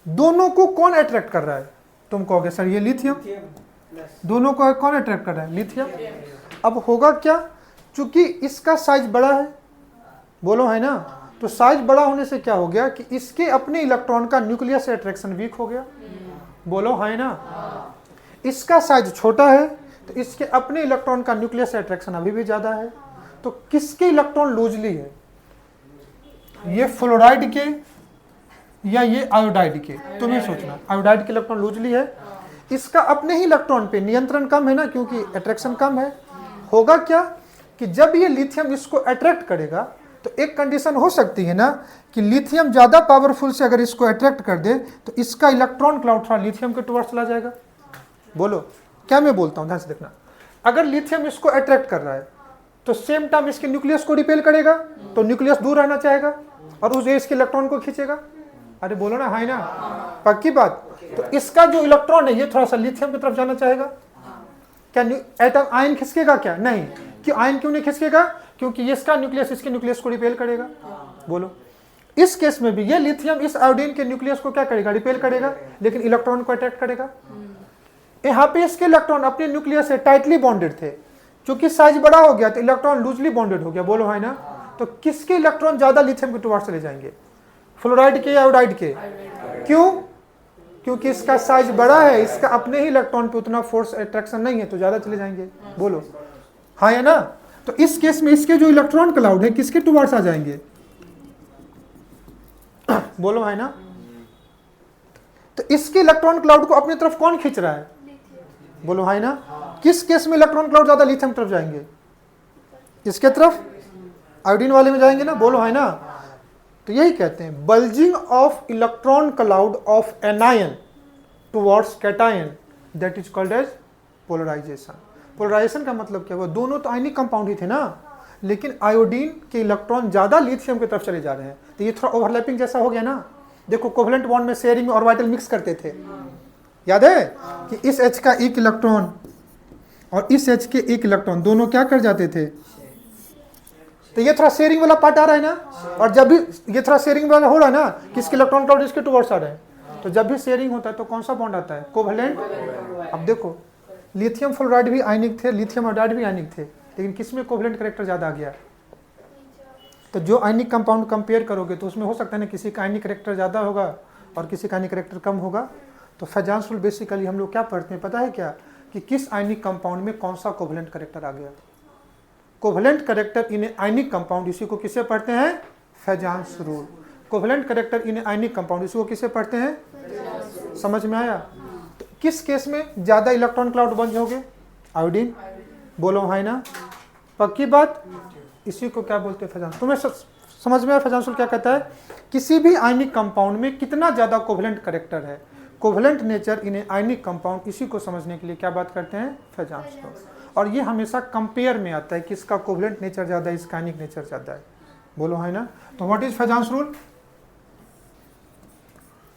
दोनों को कौन अट्रैक्ट कर रहा है? तुम कहोगे सर ये लिथियम। दोनों को कौन अट्रैक्ट कर रहा है? लिथियम। अब होगा क्या? चूंकि इसका साइज बड़ा है, बोलो है ना, तो साइज बड़ा होने से क्या हो गया कि इसके अपने इलेक्ट्रॉन का न्यूक्लियस से अट्रैक्शन वीक हो गया। बोलो है ना। इसका साइज छोटा है तो इसके अपने इलेक्ट्रॉन का न्यूक्लियस से अट्रैक्शन अभी भी ज्यादा है। तो किसके इलेक्ट्रॉन लूजली है? ये फ्लोराइड के या ये आयोडाइड के? तुम्हें सोचना। आयोडाइड के इलेक्ट्रॉन लूजली है, इसका अपने ही इलेक्ट्रॉन पे नियंत्रण कम है ना, क्योंकि अट्रैक्शन कम है। होगा क्या कि जब ये लिथियम इसको अट्रैक्ट करेगा तो एक कंडीशन हो सकती है ना कि लिथियम ज्यादा पावरफुल से अगर इसको अट्रैक्ट कर दे तो इसका इलेक्ट्रॉन क्लाउड थोड़ा लिथियम के टुवर्ड्स चला जाएगा। बोलो क्या मैं बोलता हूं? ध्यान से देखना। अगर लिथियम इसको अट्रैक्ट कर रहा है तो सेम टाइम इसके न्यूक्लियस को रिपेल करेगा, तो न्यूक्लियस दूर रहना चाहेगा और उस इसके इलेक्ट्रॉन को खींचेगा। अरे बोलो ना, है ना? पक्की बात। तो इसका जो इलेक्ट्रॉन है ये थोड़ा सा लिथियम की तरफ जाना चाहेगा। क्या एटम आयन खिसकेगा? क्या नहीं। क्यों आयन क्यों नहीं खिसकेगा? क्योंकि इसका न्यूक्लियस इसके न्यूक्लियस को रिपेल करेगा। बोलो। इस केस में भी ये लिथियम इस आयोडीन के न्यूक्लियस को क्या करेगा? रिपेल करेगा, लेकिन इलेक्ट्रॉन को अट्रैक्ट करेगा। यहाँ पे इसके इलेक्ट्रॉन अपने न्यूक्लियस से टाइटली बॉन्डेड थे, क्योंकि साइज बड़ा हो गया तो इलेक्ट्रॉन लूजली बॉन्डेड हो गया। बोलो है ना। तो किसके इलेक्ट्रॉन ज्यादा लिथियम के टुवर्ड्स चले जाएंगे? फ्लोराइड के या आयोडाइड के? क्यों? क्योंकि इसका साइज बड़ा है, इसका अपने ही इलेक्ट्रॉन पे उतना फोर्स अट्रैक्शन नहीं है, तो ज्यादा चले जाएंगे। बोलो हाँ या ना। तो इस केस में इसके जो इलेक्ट्रॉन क्लाउड है किसके टुवर्ड्स आ जाएंगे? बोलो है ना। तो इसके इलेक्ट्रॉन क्लाउड को अपनी तरफ कौन खींच रहा है? बोलो है ना। किस केस में इलेक्ट्रॉन क्लाउड ज्यादा लिथियम तरफ जाएंगे? इसके तरफ, आयोडीन वाले में जाएंगे ना। बोलो है ना। तो यही कहते हैं bulging of electron cloud of anion towards cation, that is called as polarization. Polarization का मतलब क्या हुआ? दोनों तो आयनिक कंपाउंड ही थे ना, लेकिन आयोडीन के इलेक्ट्रॉन ज्यादा लिथियम की तरफ चले जा रहे हैं, तो ये थोड़ा ओवरलैपिंग जैसा हो गया ना। देखो कोवेलेंट बॉन्ड में शेयरिंग में ऑर्बिटल मिक्स करते थे, याद है कि इस H का एक इलेक्ट्रॉन और इस H के एक इलेक्ट्रॉन दोनों क्या कर जाते थे? तो ये थोड़ा शेयरिंग वाला पार्ट आ रहा है ना। और जब भी ये थोड़ा शेयरिंग वाला हो रहा है ना, किसके इलेक्ट्रॉन क्लाउड इसके टुवर्ड्स आ रहे हैं, तो जब भी शेयरिंग होता है तो कौन सा बॉन्ड आता है? कोवेलेंट। अब देखो लिथियम फ्लोराइड भी आयनिक थे, लिथियम आयोडाइड भी आयनिक थे, लेकिन किसमें कोवेलेंट कैरेक्टर ज्यादा आ गया? तो जो आयनिक कंपाउंड कंपेयर करोगे तो उसमें हो सकता है ना किसी का आयनिक कैरेक्टर ज्यादा होगा और किसी का आयनिक कैरेक्टर कम होगा। तो फेजांस रूल बेसिकली हम लोग क्या पढ़ते हैं पता है क्या? कि किस आयनिक कंपाउंड में कौन सा कोवेलेंट कैरेक्टर आ गया। Covalent character in ionic compound, इसी को किसे पढ़ते हैं? Fajans rule. Covalent character in ionic compound, इसी को किसे पढ़ते हैं? समझ में आया? तो किस केस में ज्यादा इलेक्ट्रॉन क्लाउड बन जाओगे? आयोडीन। बोलो हाँ ना, पक्की बात। इसी को क्या बोलते हैं? फेजांस। तुम्हें समझ में आया फेजांस क्या कहता है? किसी भी आयनिक कंपाउंड में कितना ज्यादा कोवेलेंट कैरेक्टर है, covalent nature in A ionic compound, इसी को समझने के लिए क्या बात करते हैं? फेजांस लॉ। और ये हमेशा कंपेयर में आता है कि इसका कोवेलेंट नेचर ज्यादा है, इसका आयनिक नेचर ज्यादा है। बोलो है ना। तो व्हाट इज फेजांस रूल?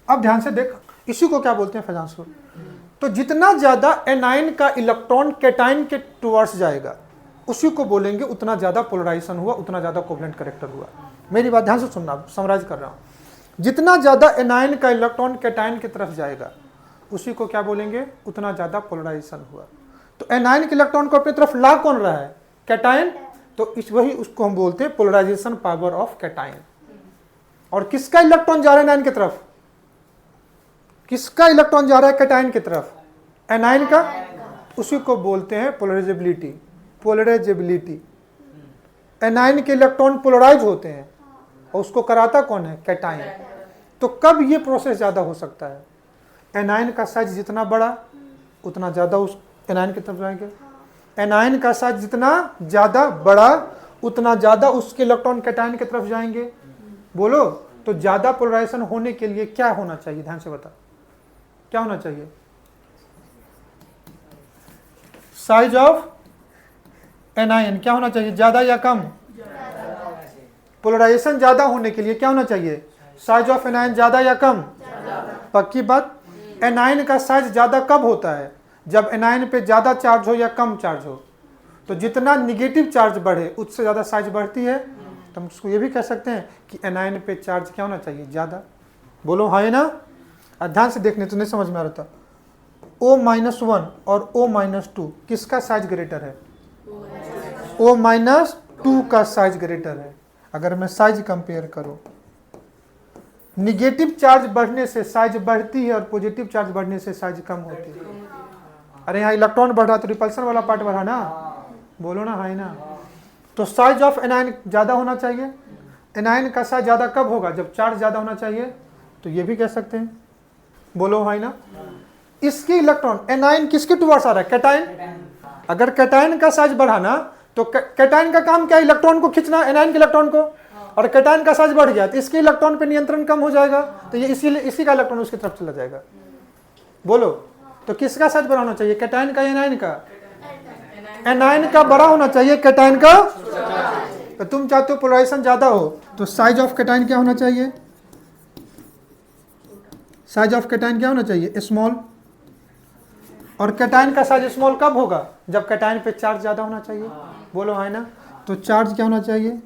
अब ध्यान से देख, इसी को क्या बोलते हैं? Fajans rule. तो जितना ज्यादा एनायन का इलेक्ट्रॉन कैटायन के टुवर्ड्स जाएगा, उसी को बोलेंगे उतना ज्यादा पोलराइजेशन हुआ, उतना ज्यादा कोवेलेंट कैरेक्टर हुआ। मेरी बात ध्यान से सुनना, समराइज कर रहा हूं। जितना ज्यादा एनायन का इलेक्ट्रॉन कैटायन की तरफ जाएगा, उसी को क्या बोलेंगे? उतना ज्यादा पोलराइजेशन हुआ। तो एनायन के इलेक्ट्रॉन को अपनी तरफ ला कौन रहा है? कैटायन। तो इस वही उसको हम बोलते हैं पोलराइजेशन पावर ऑफ कैटायन। और किसका इलेक्ट्रॉन जा रहा है एनायन की तरफ? किसका इलेक्ट्रॉन जा रहा है कैटायन की तरफ? एनायन का। उसी को बोलते हैं पोलराइजेबिलिटी। पोलराइजेबिलिटी। एनायन के इलेक्ट्रॉन पोलराइज होते हैं और उसको कराता कौन है? कैटायन। तो कब ये प्रोसेस ज्यादा हो सकता है? एनायन का साइज जितना बड़ा, उतना ज्यादा उस एनायन की तरफ जाएंगे। एनायन का साइज जितना ज्यादा बड़ा, उतना ज्यादा उसके इलेक्ट्रॉन कैटायन की तरफ जाएंगे। बोलो, तो ज्यादा पोलराइजेशन होने के लिए क्या होना चाहिए? ध्यान से बता, क्या होना चाहिए? साइज ऑफ एनायन क्या होना चाहिए? ज्यादा या कम? पोलराइजेशन ज्यादा होने के लिए क्या होना चाहिए? साइज ऑफ एनायन ज्यादा या कम? पक्की बात। एनायन का साइज ज्यादा कब होता है? जब एनायन पे ज्यादा चार्ज हो या कम चार्ज हो। तो जितना निगेटिव चार्ज बढ़े, उससे ज्यादा साइज बढ़ती है। तो हम उसको ये भी कह सकते हैं कि एनायन पे चार्ज क्या होना चाहिए? ज्यादा। बोलो हाँ ना। ध्यान से देखने तो नहीं समझ में आ रहा था। O-1 और O-2 किसका साइज ग्रेटर है? O-2 का साइज ग्रेटर है। अगर मैं साइज कंपेयर करूं, निगेटिव चार्ज बढ़ने से साइज बढ़ती है और पॉजिटिव चार्ज बढ़ने से साइज कम होती है। अरे यहाँ इलेक्ट्रॉन बढ़ रहा तो रिपल्सन वाला पार्ट बढ़ा ना। बोलो ना हाँ ना। तो साइज ऑफ एनायन ज्यादा होना चाहिए। एनायन का साइज ज्यादा कब होगा? जब चार्ज ज्यादा होना चाहिए। तो ये भी कह सकते हैं। बोलो हाँ ना। इसके इलेक्ट्रॉन, एनायन किसके टुवर्ड्स आ रहा है? कैटायन। अगर कैटायन का साइज बढ़ा ना, तो कैटायन का काम क्या? इलेक्ट्रॉन को खींचना, एनायन के इलेक्ट्रॉन को। और कैटायन का साइज बढ़ गया तो इसके इलेक्ट्रॉन पे नियंत्रण कम हो जाएगा, तो ये इसी का इलेक्ट्रॉन उसकी तरफ चला जाएगा। बोलो, तो किसका साइज बड़ा होना चाहिए? कैटायन का या एनायन का? एनायन का बड़ा होना चाहिए, कैटायन का। तो तुम चाहते हो पोलराइजेशन ज्यादा हो, तो साइज ऑफ कैटायन क्या होना चाहिए? साइज ऑफ कैटायन क्या होना चाहिए? स्मॉल। और कैटायन का साइज स्मॉल कब होगा? जब कैटायन पे चार्ज ज्यादा होना चाहिए। बोलो है ना। तो चार्ज क्या होना चाहिए?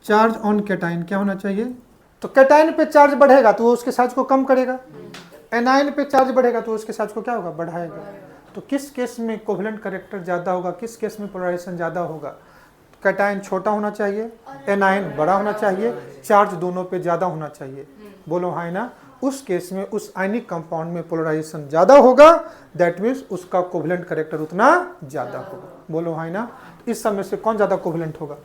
चार्ज ऑन कैटायन क्या होना चाहिए? तो कैटायन पे चार्ज बढ़ेगा तो वो उसके साइज को कम करेगा। एनायन पे चार्ज बढ़ेगा तो उसके साइज को क्या होगा? बढ़ाएगा। तो किस केस में कोवेलेंट कैरेक्टर ज्यादा होगा, किस केस में पोलराइजेशन ज्यादा होगा? कैटायन छोटा होना चाहिए, एनायन बड़ा होना चाहिए, चार्ज दोनों पे ज्यादा होना चाहिए। बोलो हाँ ना। उस केस में उस आयनिक कंपाउंड में पोलराइजेशन ज्यादा होगा, दैट मीन्स उसका कोवेलेंट कैरेक्टर उतना ज्यादा होगा। बोलो हाँ ना। इस समय से कौन ज्यादा कोवेलेंट होगा?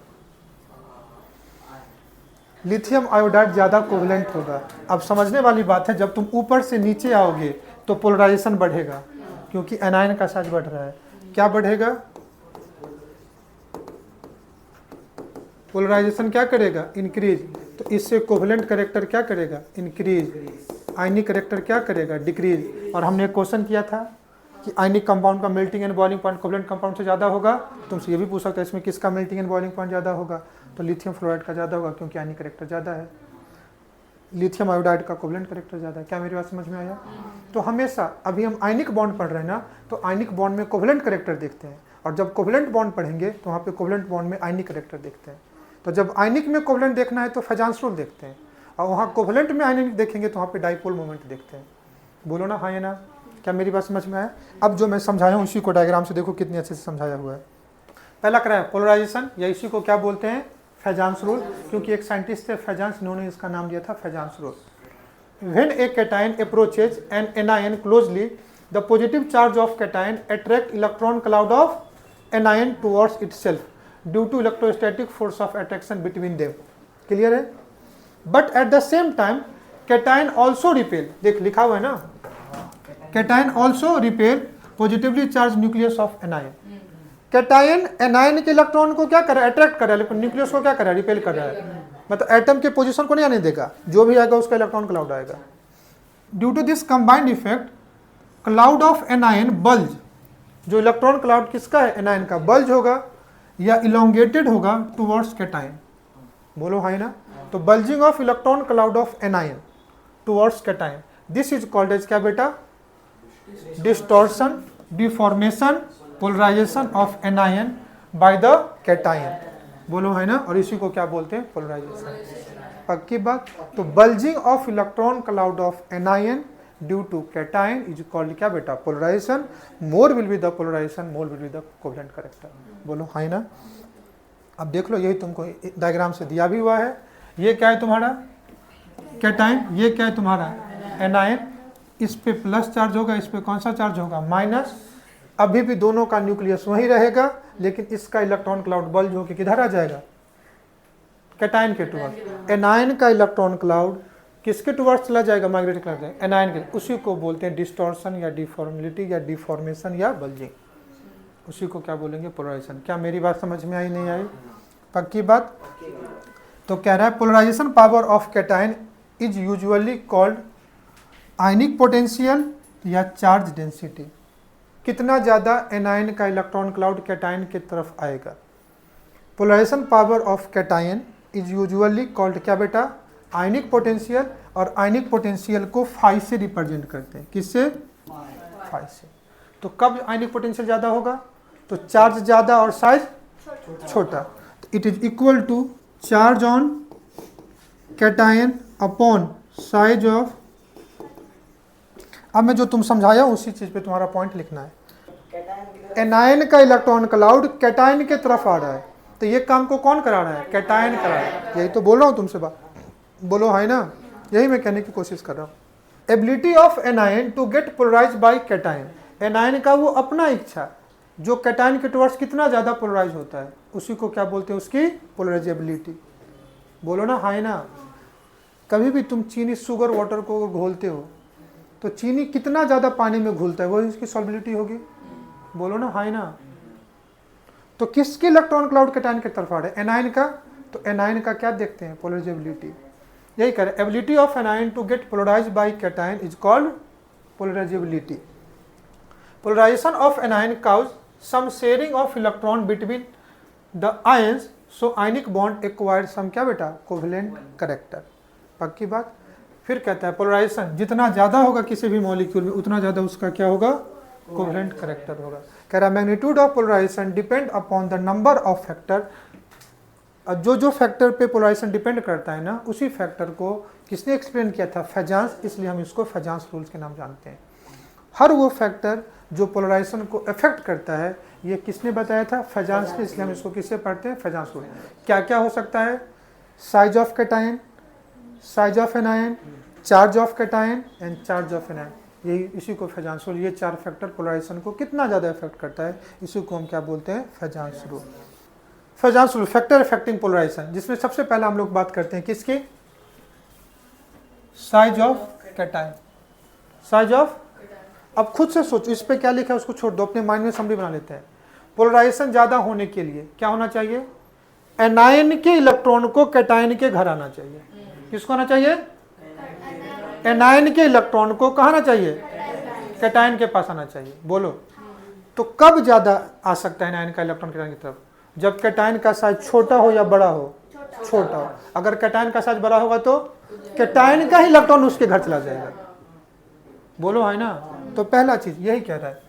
लिथियम आयोडाइड ज्यादा कोवेलेंट होगा। अब समझने वाली बात है, जब तुम ऊपर से नीचे आओगे तो पोलराइजेशन बढ़ेगा, क्योंकि एनायन का साइज बढ़ रहा है। क्या बढ़ेगा? पोलराइजेशन क्या करेगा? इंक्रीज। तो इससे कोवेलेंट कैरेक्टर क्या करेगा? इंक्रीज। आयनिक कैरेक्टर क्या करेगा? डिक्रीज। और हमने एक क्वेश्चन किया था कि आयनिक कंपाउंड का melting and boiling point covalent compound से ज्यादा होगा। तुमसे ये भी पूछ सकते हैं इसमें किसका मेल्टिंग एंड बॉइलिंग पॉइंट ज्यादा होगा? तो लिथियम फ्लोराइड का ज्यादा होगा, क्योंकि आयनिक कैरेक्टर ज्यादा है। लिथियम आयोडाइड का कोवेलेंट कैरेक्टर ज्यादा है। क्या मेरी बात समझ में आया? तो हमेशा अभी हम आयनिक बॉन्ड पढ़ रहे हैं ना, तो आयनिक बॉन्ड में कोवेलेंट कैरेक्टर देखते हैं, और जब कोवेलेंट बॉन्ड पढ़ेंगे तो वहाँ पे कोवेलेंट बॉन्ड में आयनिक कैरेक्टर देखते हैं। तो जब आयनिक में कोवेलेंट देखना है तो फेजांस रूल देखते हैं, और वहाँ कोवेलेंट में आयनिक देखेंगे तो वहाँ पे डाइपोल मोमेंट देखते हैं। बोलो ना हाँ या ना। क्या मेरी बात समझ में आया? अब जो मैं समझाया हूँ उसी को डायग्राम से देखो कितनी अच्छे से समझाया हुआ है। पहला क्या है? पोलराइजेशन, या इसी को क्या बोलते हैं? Fajans rule. क्योंकि एक साइंटिस्ट थे फेजांस, इन्होंने इसका नाम दिया था फेजांस rule. When a cation approaches an anion closely, the positive charge of cation attract electron cloud of anion towards itself due to electrostatic force of attraction between them. Clear है? But at the same time, cation also repel, देख लिखा हुआ है ना, cation also repel positively charge nucleus of anion. Cation anion के इलेक्ट्रॉन को क्या कर रहा है, अट्रैक्ट कर रहा है, लेकिन न्यूक्लियस को क्या कर रहा है, रिपेल कर रहा है, मतलब एटम के पोजीशन को नहीं आने देगा, जो भी आएगा उसका इलेक्ट्रॉन क्लाउड आएगा। Due to this combined effect cloud of anion bulge, जो इलेक्ट्रॉन क्लाउड किसका है, एनायन का, बल्ज होगा या इलोंगेटेड होगा टुवर्ड्स कैटायन। बोलो हाई ना। तो bulging of electron cloud of anion towards cation, this is called as क्या बेटा, distortion, deformation, polarization of anion by the cation. बोलो है ना। और इसी को क्या बोलते हैं, पोलराइजेशन। पक्की बात। तो bulging of electron cloud of anion due to cation is called क्या बेटा, polarization. More will be the polarization, more will be the covalent character. बोलो है ना। अब देख लो, यही तुमको डायग्राम से दिया भी हुआ है। ये क्या है तुम्हारा कैटायन, ये क्या है तुम्हारा एनायन। इस पे प्लस चार्ज होगा, इस पे कौन सा चार्ज होगा, माइनस। अभी भी दोनों का न्यूक्लियस वही रहेगा, लेकिन इसका इलेक्ट्रॉन क्लाउड बल्ज होकर किधर आ जाएगा, कैटायन के टुवर्ड्स। एनायन का इलेक्ट्रॉन क्लाउड किसके टुवर्ड्स चला जाएगा, माइग्रेट कर जाएगा एनायन के। उसी को बोलते हैं डिस्टॉर्शन या डिफॉर्मिलिटी या डिफॉर्मेशन या बल्जिंग। उसी को क्या बोलेंगे, पोलराइजेशन। क्या मेरी बात समझ में आई, नहीं आई? पक्की बात। तो कह रहा है polarization power of cation is usually called ionic potential या चार्ज डेंसिटी। कितना ज़्यादा एनायन का इलेक्ट्रॉन क्लाउड कैटायन की तरफ आएगा। Polarization power of cation is usually called क्या बेटा, आयनिक पोटेंशियल। और आयनिक पोटेंशियल को फाई से रिप्रेजेंट करते हैं, किससे, फाई से। तो कब आयनिक पोटेंशियल ज़्यादा होगा, तो चार्ज ज़्यादा और साइज छोटा। तो it is equal to charge on cation upon size of. अब मैं जो तुम समझाया उसी चीज़ पे तुम्हारा पॉइंट लिखना है। एनायन का इलेक्ट्रॉन क्लाउड कैटायन के तरफ आ रहा है, तो ये काम को कौन करा रहा है, कैटायन करा रहा है। यही तो बोल रहा हूँ तुमसे बात, बोलो है ना। यही मैं कहने की कोशिश कर रहा हूँ। Ability of anion to get polarise by cation. Anion का वो अपना इच्छा, जो कैटायन के टुवर्ड्स कितना ज़्यादा पोलराइज होता है, उसी को क्या बोलते हैं, उसकी पोलराइजेबिलिटी। बोलो ना, है ना। कभी भी तुम चीनी शुगर वाटर को घोलते हो, तो चीनी कितना ज़्यादा पानी में घुलता है, वही उसकी सॉल्बिलिटी होगी। बोलो ना, है ना। तो किसके इलेक्ट्रॉन क्लाउड कैटायन की तरफ आ रहे हैं, एनायन का। तो एनायन का क्या देखते हैं, पोलराइजेबिलिटी। यही करें, ability of anion to get polarise by cation is called polarisability. Polarisation of anion cause some sharing of electron between the ions, so ionic bond acquired some क्या बेटा, कोवेलेंट कैरेक्टर। पक्की बात। फिर कहता है पोलराइजेशन जितना ज़्यादा होगा किसी भी मॉलिक्यूल में, उतना ज़्यादा उसका क्या होगा, कोवेलेंट कैरेक्टर होगा। कह रहा magnitude of polarization depend upon the number of factor. जो फैक्टर पे पोलराइजेशन डिपेंड करता है ना, उसी फैक्टर को किसने एक्सप्लेन किया था, फेजांस। इसलिए हम इसको फेजांस रूल्स के नाम जानते हैं। हर वो फैक्टर जो पोलराइजेशन को अफेक्ट करता है, ये किसने बताया था, फेजांस ने। इसलिए हम इसको किससे पढ़ते हैं, फेजांस रूल। क्या क्या हो सकता है, size of cation, size of anion, charge of cation and charge of anion. यही इसी को फेजांस रूल। ये चार फैक्टर पोलराइजेशन को कितना ज़्यादा इफेक्ट करता है, इसी को हम क्या बोलते हैं, Fajans rule. Fajans rule, factor affecting polarisation, जिसमें सबसे पहले हम लोग बात करते हैं किसकी, size of cation. Size of, अब खुद से सोचो, इस पे क्या लिखा है उसको छोड़ दो, अपने माइंड में समरी बना लेते हैं। पोलराइजेशन ज़्यादा होने के लिए क्या होना चाहिए, एनायन के इलेक्ट्रॉन को कैटायन के घर आना चाहिए। किसको आना चाहिए, एनायन के इलेक्ट्रॉन को कहाँ आना चाहिए, कैटायन के पास आना चाहिए। बोलो, तो कब ज़्यादा आ सकता है एनायन का इलेक्ट्रॉन कैटायन की तरफ, जब कैटायन का साइज छोटा हो या बड़ा हो, छोटा हो। अगर कैटायन का साइज बड़ा होगा तो कैटायन का ही इलेक्ट्रॉन उसके घर चला जाएगा। बोलो, है ना। तो पहला चीज यही कह रहा है,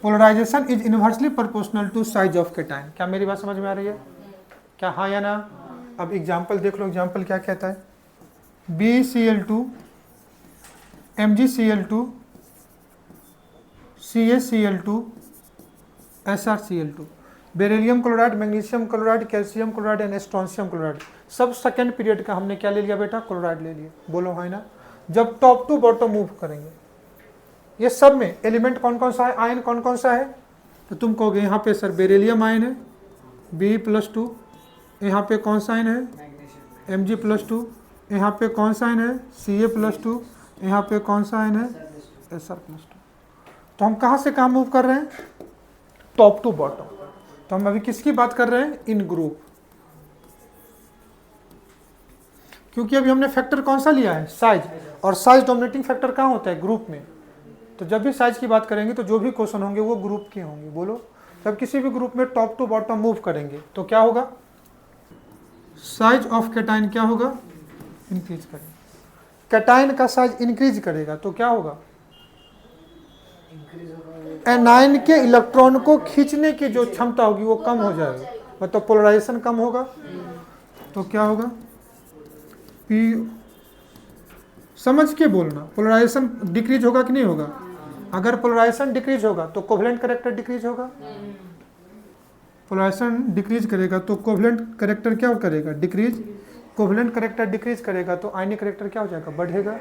polarization is inversely proportional to size of cation. क्या मेरी बात समझ में आ रही है, क्या हाँ या ना। अब एग्जाम्पल देख लो, एग्जाम्पल क्या कहता है, BeCl2 MgCl2 CaCl2 SrCl2। Beryllium chloride, magnesium chloride, calcium chloride and strontium chloride, सब सेकेंड पीरियड का हमने क्या ले लिया बेटा, क्लोराइड ले लिया। बोलो है ना। जब टॉप टू बॉटम मूव करेंगे, ये सब में एलिमेंट कौन कौन सा है, आयन कौन कौन सा है, तो तुम कहोगे यहाँ पे सर बेरिलियम आयन है Be+2, यहाँ पे कौन सा आयन है, Mg+2, यहाँ पे कौन सा आयन है Ca+2, यहाँ पे कौन सा आयन है Sr+2। तो हम कहाँ से कहाँ मूव कर रहे हैं, टॉप टू बॉटम। तो हम अभी किसकी बात कर रहे हैं, इन ग्रुप, क्योंकि अभी हमने फैक्टर कौन सा लिया है, साइज, और साइज डोमिनेटिंग फैक्टर कहाँ होता है, ग्रुप में। तो जब भी साइज की बात करेंगे तो जो भी क्वेश्चन होंगे वो ग्रुप के होंगे। बोलो, जब किसी भी ग्रुप में टॉप टू बॉटम मूव करेंगे तो क्या होगा, साइज ऑफ कैटायन क्या होगा, इंक्रीज करेगा। कैटायन का साइज इंक्रीज करेगा तो क्या होगा, एनायन के इलेक्ट्रॉन को खींचने की जो क्षमता होगी वो कम हो जाएगी, मतलब पोलराइजेशन कम होगा। तो क्या होगा, पी, समझ के बोलना, पोलराइजेशन डिक्रीज होगा कि नहीं होगा। अगर पोलराइजेशन डिक्रीज होगा तो कोवेलेंट कैरेक्टर डिक्रीज होगा, पोलराइजेशन डिक्रीज करेगा तो कोवेलेंट कैरेक्टर क्या करेगा, डिक्रीज। कोवेलेंट कैरेक्टर डिक्रीज करेगा तो आयनिक कैरेक्टर क्या हो जाएगा, बढ़ेगा।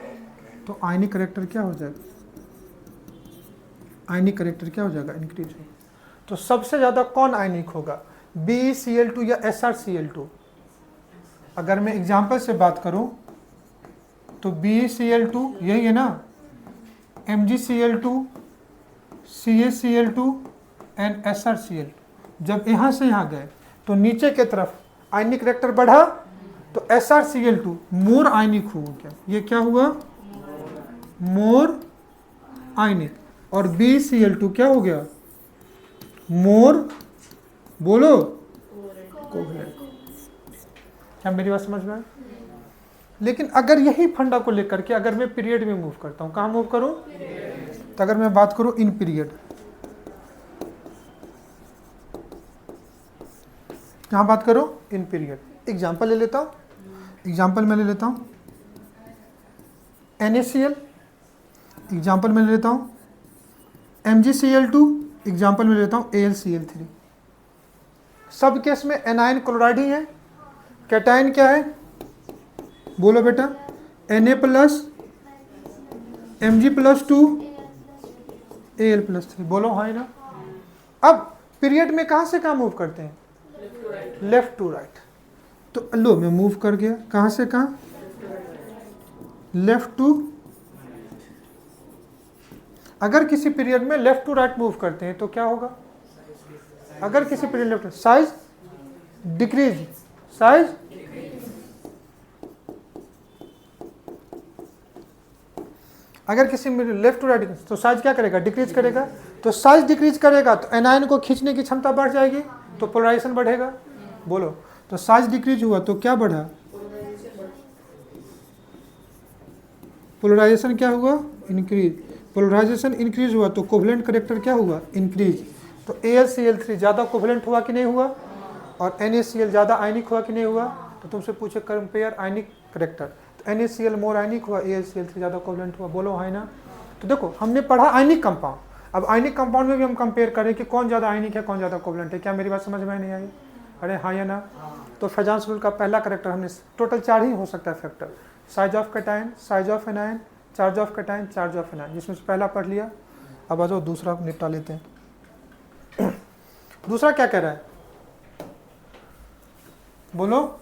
तो आयनिक कैरेक्टर क्या हो जाएगा, आयनिक कैरेक्टर क्या हो जाएगा, इंक्रीज होगा। तो सबसे ज़्यादा कौन आयनिक होगा, BeCl2 या SrCl2। अगर मैं एग्जाम्पल से बात करूं तो BeCl2 यही है ना, MgCl2, CaCl2 एंड SrCl2। जब यहाँ से यहाँ गए तो नीचे के तरफ आयनिक कैरेक्टर बढ़ा तो SrCl2 मोर आयनिक हो गया, ये क्या हुआ, मोर आयनिक। और BeCl2 क्या हो गया, मोर, बोलो, कोवेलेंट। क्या मेरी बात समझ में आए। लेकिन अगर यही फंडा को लेकर के अगर मैं पीरियड में मूव करता हूँ, कहाँ मूव करूँ, तो अगर मैं बात करूँ इन पीरियड, कहाँ बात करो, इन पीरियड। एग्जाम्पल ले लेता हूँ, एग्जाम्पल में ले लेता हूँ NaCl, एग्जाम्पल में ले लेता हूँ MgCl2, एग्जाम्पल में ले लेता हूँ AlCl3। सब केस में एनायन क्लोराइड ही है, कैटायन क्या है, बोलो बेटा, Na+, Mg+2, Al+3, बोलो हाँ ना। अब पीरियड में कहाँ से कहाँ मूव करते हैं, लेफ्ट टू राइट। तो लो मैं मूव कर गया, कहाँ से कहाँ, लेफ्ट टू। अगर किसी पीरियड में लेफ्ट टू राइट मूव करते हैं तो क्या होगा, अगर किसी period left, size decrease, size, अगर किसी में लेफ्ट टू राइट तो साइज क्या करेगा, डिक्रीज करेगा। तो साइज डिक्रीज करेगा तो एनायन को खींचने की क्षमता बढ़ जाएगी, तो पोलराइजेशन बढ़ेगा। बोलो, तो साइज डिक्रीज हुआ तो क्या बढ़ा, पोलराइजेशन क्या हुआ, इंक्रीज। पोलराइजेशन इंक्रीज हुआ तो कोवेलेंट कैरेक्टर क्या हुआ, इंक्रीज। तो AlCl3 ज़्यादा कोवेलेंट हुआ कि नहीं हुआ, और NaCl ज़्यादा आयनिक हुआ कि नहीं हुआ। तो तुमसे पूछे कंपेयर आयनिक कैरेक्टर, तो NaCl मोर आयनिक हुआ, AlCl3 ज़्यादा कोवेलेंट हुआ, बोलो है ना। तो देखो हमने पढ़ा आयनिक कंपाउंड, अब आयनिक कंपाउंड में भी हम कंपेयर करें कि कौन ज़्यादा आयनिक है, कौन ज़्यादा कोवेलेंट है। क्या मेरी बात समझ में नहीं आई, अरे हाँ या ना। तो फेजांस रूल का पहला कैरेक्टर हमने, टोटल 4 ही हो सकता है factor, size of cation, size of anion, charge of cation, charge of anion, जिसमें से पहला पढ़ लिया। अब आ जाओ दूसरा निपटा लेते हैं। दूसरा क्या कह रहा है, बोलो,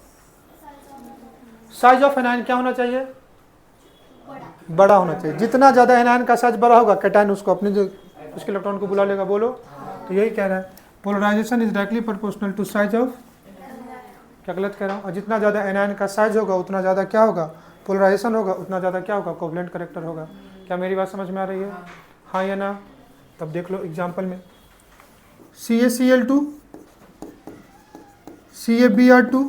साइज ऑफ एनायन क्या होना चाहिए, बड़ा होना चाहिए। जितना ज्यादा एनायन का साइज बड़ा होगा कैटायन उसको अपने जो उसके इलेक्ट्रॉन को बुला लेगा। बोलो, तो यही कह रहा है, polarization is directly proportional to size of, क्या गलत कह रहा हूँ, और जितना ज्यादा एनायन का साइज होगा उतना ज्यादा क्या होगा, पोलराइजेशन होगा, उतना ज़्यादा क्या होगा, कोवेलेंट कैरेक्टर होगा। क्या मेरी बात समझ में आ रही है, हाँ या ना। तब देख लो एग्जांपल में, CaCl2, CaBr2,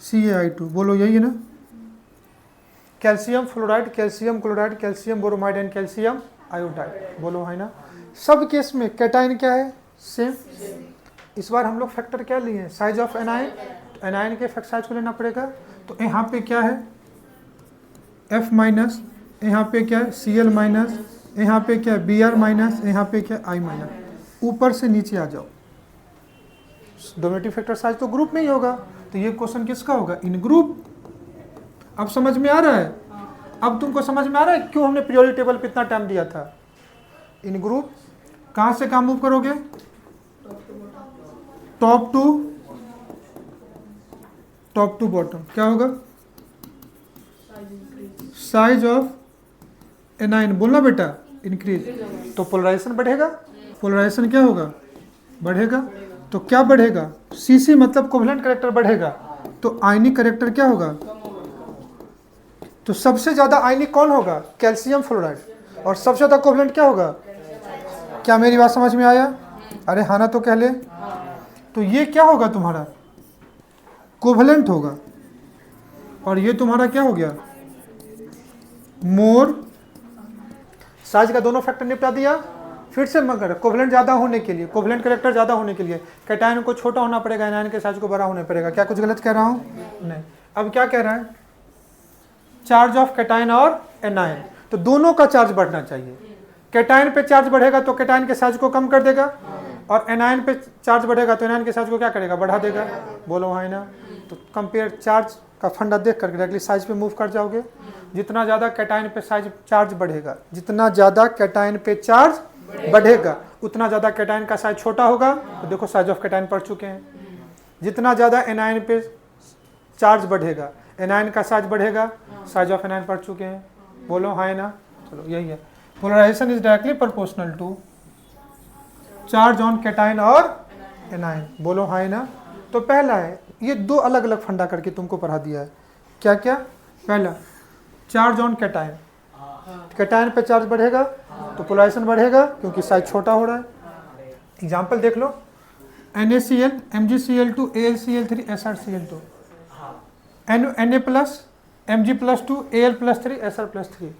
CaI2, बोलो यही है ना। Calcium fluoride, calcium chloride, calcium bromide and calcium iodide, बोलो है ना। सब केस में कैटायन क्या है, सेम। इस बार हम लोग फैक्टर क्या लिए हैं, साइज ऑफ एनायन, एनायन के फैक्ट साइज को लेना पड़ेगा। तो यहाँ पे क्या है, F माइनस, यहाँ पे क्या है Cl माइनस, यहाँ पे क्या है Br माइनस, यहाँ पे क्या है I माइनस। ऊपर से नीचे आ जाओ, डोमेटिक फैक्टर साइज तो ग्रुप में ही होगा। तो ये क्वेश्चन किसका होगा, इन ग्रुप। अब समझ में आ रहा है, अब तुमको समझ में आ रहा है क्यों हमने पीरियोडिक टेबल पे इतना टाइम दिया था। इन ग्रुप कहाँ से कहाँ मूव करोगे, टॉप टू बॉटम। क्या होगा, साइज ऑफ एनाइन, बोलना बेटा, इंक्रीज, तो पोलराइजेशन बढ़ेगा, पोलराइजेशन क्या होगा, बढ़ेगा। तो क्या बढ़ेगा, सीसी मतलब कोवेलेंट कैरेक्टर बढ़ेगा, तो आयनिक कैरेक्टर क्या होगा, तो सबसे ज्यादा आयनिक कौन होगा, कैल्शियम फ्लोराइड, और सबसे ज्यादा कोवेलेंट क्या होगा। क्या मेरी बात समझ में आया, अरे हाँ ना तो कह ले। तो ये क्या होगा तुम्हारा, कोवेलेंट होगा, और ये तुम्हारा क्या हो गया, मोर। साइज का दोनों फैक्टर निपटा दिया। फिर से मगर कोवेलेंट ज़्यादा होने के लिए, कोवेलेंट कैरेक्टर ज़्यादा होने के लिए कैटायन को छोटा होना पड़ेगा, एनायन के साइज को बड़ा होना पड़ेगा। क्या कुछ गलत कह रहा हूँ, नहीं। अब क्या कह रहा है, चार्ज ऑफ कैटायन और एनायन, तो दोनों का चार्ज बढ़ना चाहिए। कैटायन पे चार्ज बढ़ेगा तो कैटायन के साइज को कम कर देगा, और एनायन पे चार्ज बढ़ेगा तो एनायन के साइज को क्या करेगा, बढ़ा देगा। बोलो हाँ ना। तो कंपेयर चार्ज का फंडा देख कर डायरेक्टली साइज पे मूव कर जाओगे। जितना ज़्यादा कैटायन पे साइज चार्ज बढ़ेगा, जितना ज़्यादा कैटायन पे चार्ज बढ़ेगा उतना ज़्यादा कैटायन का साइज छोटा होगा। तो देखो साइज ऑफ कैटायन पढ़ चुके हैं। जितना ज़्यादा एनायन पे चार्ज बढ़ेगा, एनायन का साइज बढ़ेगा, साइज ऑफ एनायन पढ़ चुके हैं। बोलो हाँ ना। चलो यही है, polarization is directly proportional to charge on cation और एनायन। बोलो हाँ ना। तो पहला है, ये दो अलग अलग फंडा करके तुमको पढ़ा दिया है। क्या क्या, पहला चार्ज ऑन कैटायन, कैटायन पे चार्ज बढ़ेगा तो पोलराइजेशन बढ़ेगा क्योंकि साइज छोटा हो रहा है। एग्जांपल देख लो, NaCl, MgCl2, AlCl3, SrCl2, Na plus Mg+2, Al+3, Sr+3।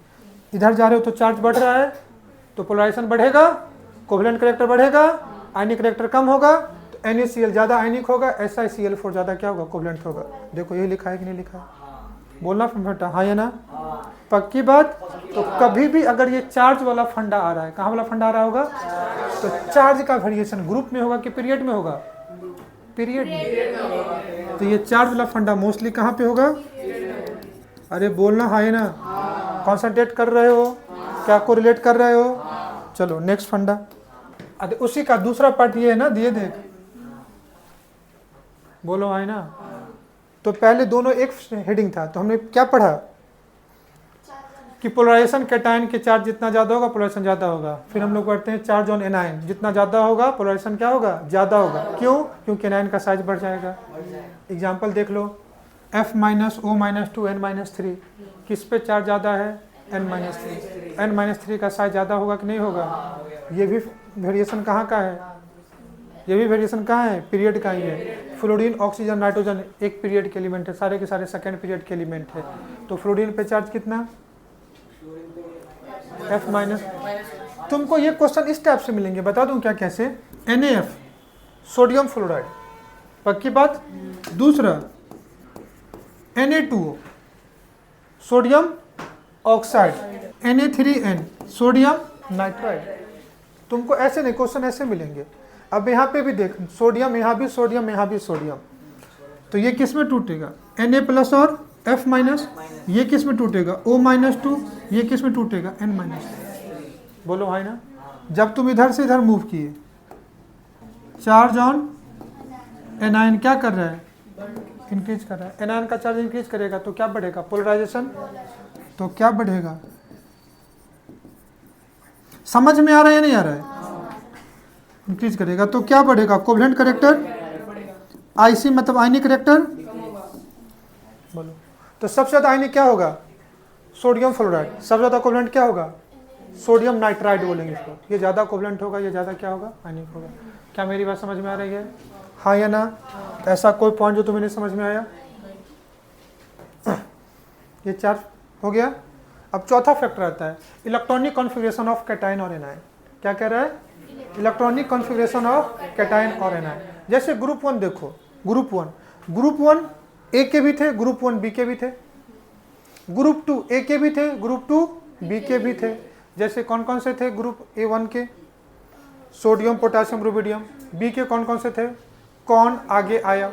इधर जा रहे हो तो चार्ज बढ़ रहा है तो पोलराइजेशन बढ़ेगा, कोवेलेंट कैरेक्टर बढ़ेगा, आयनिक कैरेक्टर कम होगा, तो NaCl ज़्यादा आयनिक होगा, SiCl4 ज़्यादा क्या होगा, कोवेलेंट होगा। देखो ये लिखा है कि नहीं लिखा है, बोलना बेटा हाँ या ना। पक्की बात। तो कभी भी अगर ये चार्ज वाला फंडा आ रहा है, कहाँ वाला फंडा आ रहा होगा, तो चार्ज का वेरिएशन ग्रुप में होगा कि पीरियड में होगा, पीरियड में। तो ये चार्ज वाला फंडा मोस्टली कहाँ पे होगा, अरे बोलना हाँ या ना, कॉन्सेंट्रेट कर रहे हो, क्या को रिलेट कर रहे हो। चलो नेक्स्ट फंडा, अरे उसी का दूसरा पार्ट ये है ना, दिए देख, बोलो हाँ ना। तो पहले दोनों एक हेडिंग था, तो हमने क्या पढ़ा कि पोलराइजेशन कैटायन के चार्ज जितना ज़्यादा होगा पोलराइजेशन ज़्यादा होगा। फिर हम लोग पढ़ते हैं चार्ज ऑन एनायन, जितना ज़्यादा होगा पोलराइजेशन क्या होगा, ज़्यादा होगा। क्यों, क्योंकि एनायन का साइज बढ़ जाएगा। एग्जांपल देख लो, F-O-2 N-3, किस पे चार्ज ज़्यादा है, N-3। N-3 का साइज ज़्यादा होगा कि नहीं होगा। ये भी वेरिएशन कहाँ का है, ये भी वेरिएशन कहाँ है, पीरियड का ही है। फ्लोरीन, ऑक्सीजन, नाइट्रोजन एक पीरियड के एलिमेंट है, सारे के सारे सेकेंड पीरियड के एलिमेंट है। तो फ्लोरीन पे चार्ज कितना, F-। तुमको ये क्वेश्चन इस टाइप से मिलेंगे, बता दूं क्या कैसे, NaF सोडियम फ्लोराइड, पक्की बात। दूसरा Na2O sodium oxide, Na3N sodium nitride. तुमको ऐसे नहीं, क्वेश्चन ऐसे मिलेंगे। अब यहाँ पे भी देख, सोडियम, यहाँ भी सोडियम, यहाँ भी सोडियम, तो ये किस में टूटेगा, Na+ और F-, ये किस में टूटेगा, O-2, ये किस में टूटेगा, N-। बोलो हाँ ना। जब तुम इधर से इधर मूव किए, चार्ज ऑन एनायन क्या कर रहा है, इंक्रीज कर रहा है। एनायन का चार्ज इंक्रीज करेगा तो क्या बढ़ेगा, पोलराइजेशन। तो क्या बढ़ेगा, समझ में आ रहा है या नहीं आ रहा है, इंक्रीज करेगा तो क्या बढ़ेगा, कोवेलेंट कैरेक्टर, IC मतलब आयनिक कैरेक्टर। बोलो, तो सबसे ज्यादा आयनिक क्या होगा, सोडियम फ्लोराइड। सबसे ज्यादा कोवेलेंट क्या होगा, सोडियम नाइट्राइड बोलेंगे इसको। ये ज्यादा कोवेलेंट होगा, ये ज्यादा क्या होगा, आयनिक होगा। क्या मेरी बात समझ में आ रही है, हाँ या ना। ऐसा कोई पॉइंट जो तुम्हें नहीं समझ में आया, ये 4 हो गया। अब चौथा फैक्टर आता है इलेक्ट्रॉनिक कॉन्फ़िगरेशन ऑफ कैटायन और एनायन। क्या कह रहा है, इलेक्ट्रॉनिक कॉन्फ़िगरेशन ऑफ कैटायन और एनायन। जैसे ग्रुप 1 देखो, ग्रुप 1 ए के भी थे, ग्रुप 1 बी के भी थे, ग्रुप 2 ए के भी थे, ग्रुप 2 बी के भी थे। जैसे कौन कौन से थे, ग्रुप A1 के सोडियम पोटासियम रुबिडियम, बी के कौन कौन से थे, कौन आगे आया।